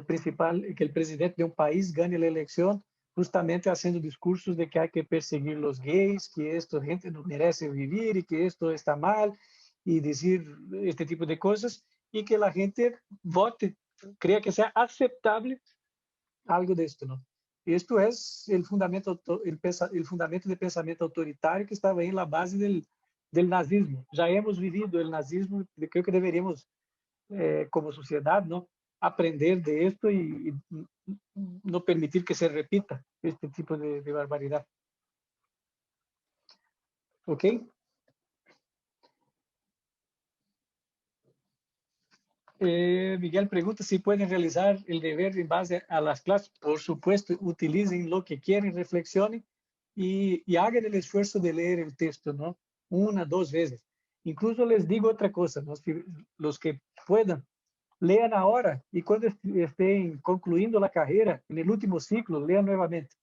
el presidente de un país gane la elección justamente haciendo discursos de que hay que perseguir los gays, que esta gente no merece vivir y que esto está mal, y decir este tipo de cosas, y que la gente vote, crea que sea aceptable algo de esto, ¿no? Esto es el fundamento, el fundamento de pensamiento autoritario que estaba ahí en la base del nazismo. Ya hemos vivido el nazismo, creo que deberíamos, como sociedad, ¿no? Aprender de esto y no permitir que se repita este tipo de barbaridad. ¿Ok? Miguel pregunta si pueden realizar el deber en base a las clases. Por supuesto, utilicen lo que quieren, reflexionen y hagan el esfuerzo de leer el texto, ¿no? 1, 2 veces. Incluso les digo otra cosa, ¿no? Si los que puedan, lean ahora y cuando estén concluyendo la carrera, en el último ciclo, lean nuevamente.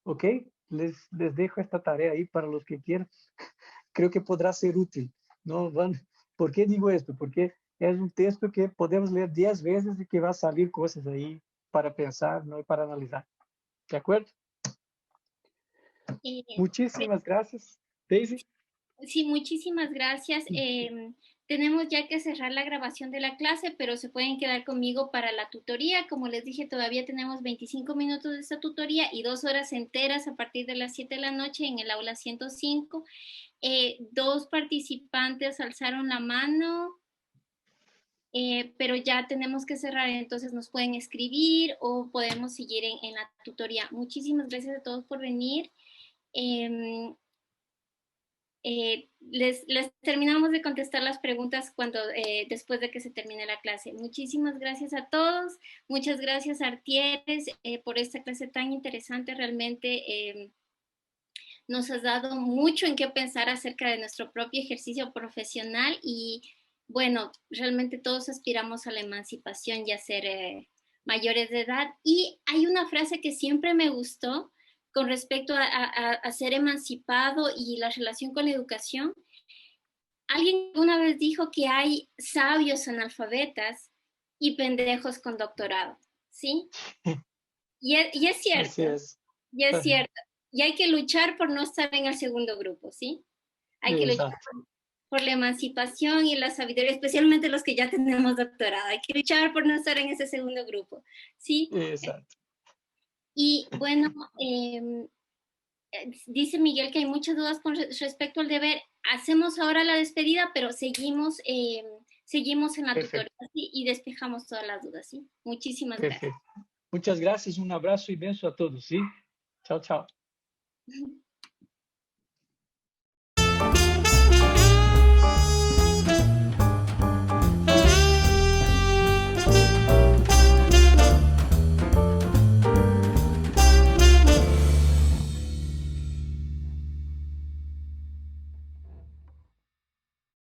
¿Ok? Les dejo esta tarea ahí para los que quieran. Creo que podrá ser útil. ¿No? ¿Por qué digo esto? Porque es un texto que podemos leer 10 veces y que va a salir cosas ahí para pensar, ¿no? Y para analizar. ¿De acuerdo? Muchísimas gracias. Daisy. Sí, muchísimas gracias. Tenemos ya que cerrar la grabación de la clase, pero se pueden quedar conmigo para la tutoría. Como les dije, todavía tenemos 25 minutos de esta tutoría y 2 horas enteras a partir de las 7 de la noche en el aula 105. 2 participantes alzaron la mano, pero ya tenemos que cerrar, entonces nos pueden escribir o podemos seguir en la tutoría. Muchísimas gracias a todos por venir. Les terminamos de contestar las preguntas después de que se termine la clase. Muchísimas gracias a todos. Muchas gracias, Artieres, por esta clase tan interesante. Realmente nos has dado mucho en qué pensar acerca de nuestro propio ejercicio profesional y, bueno, realmente todos aspiramos a la emancipación y a ser mayores de edad. Y hay una frase que siempre me gustó con respecto a ser emancipado y la relación con la educación. Alguien una vez dijo que hay sabios analfabetas y pendejos con doctorado, ¿sí? Y es cierto. Así es. Y es cierto. Y hay que luchar por no estar en el segundo grupo, ¿sí? Hay que luchar por la emancipación y la sabiduría, especialmente los que ya tenemos doctorado. Hay que luchar por no estar en ese segundo grupo, ¿sí? Exacto. Y bueno, dice Miguel que hay muchas dudas con respecto al deber. Hacemos ahora la despedida, pero seguimos en la tutoría, ¿sí? Y despejamos todas las dudas, ¿sí? Muchísimas gracias. Muchas gracias, un abrazo inmenso a todos, ¿sí? Chao, chao.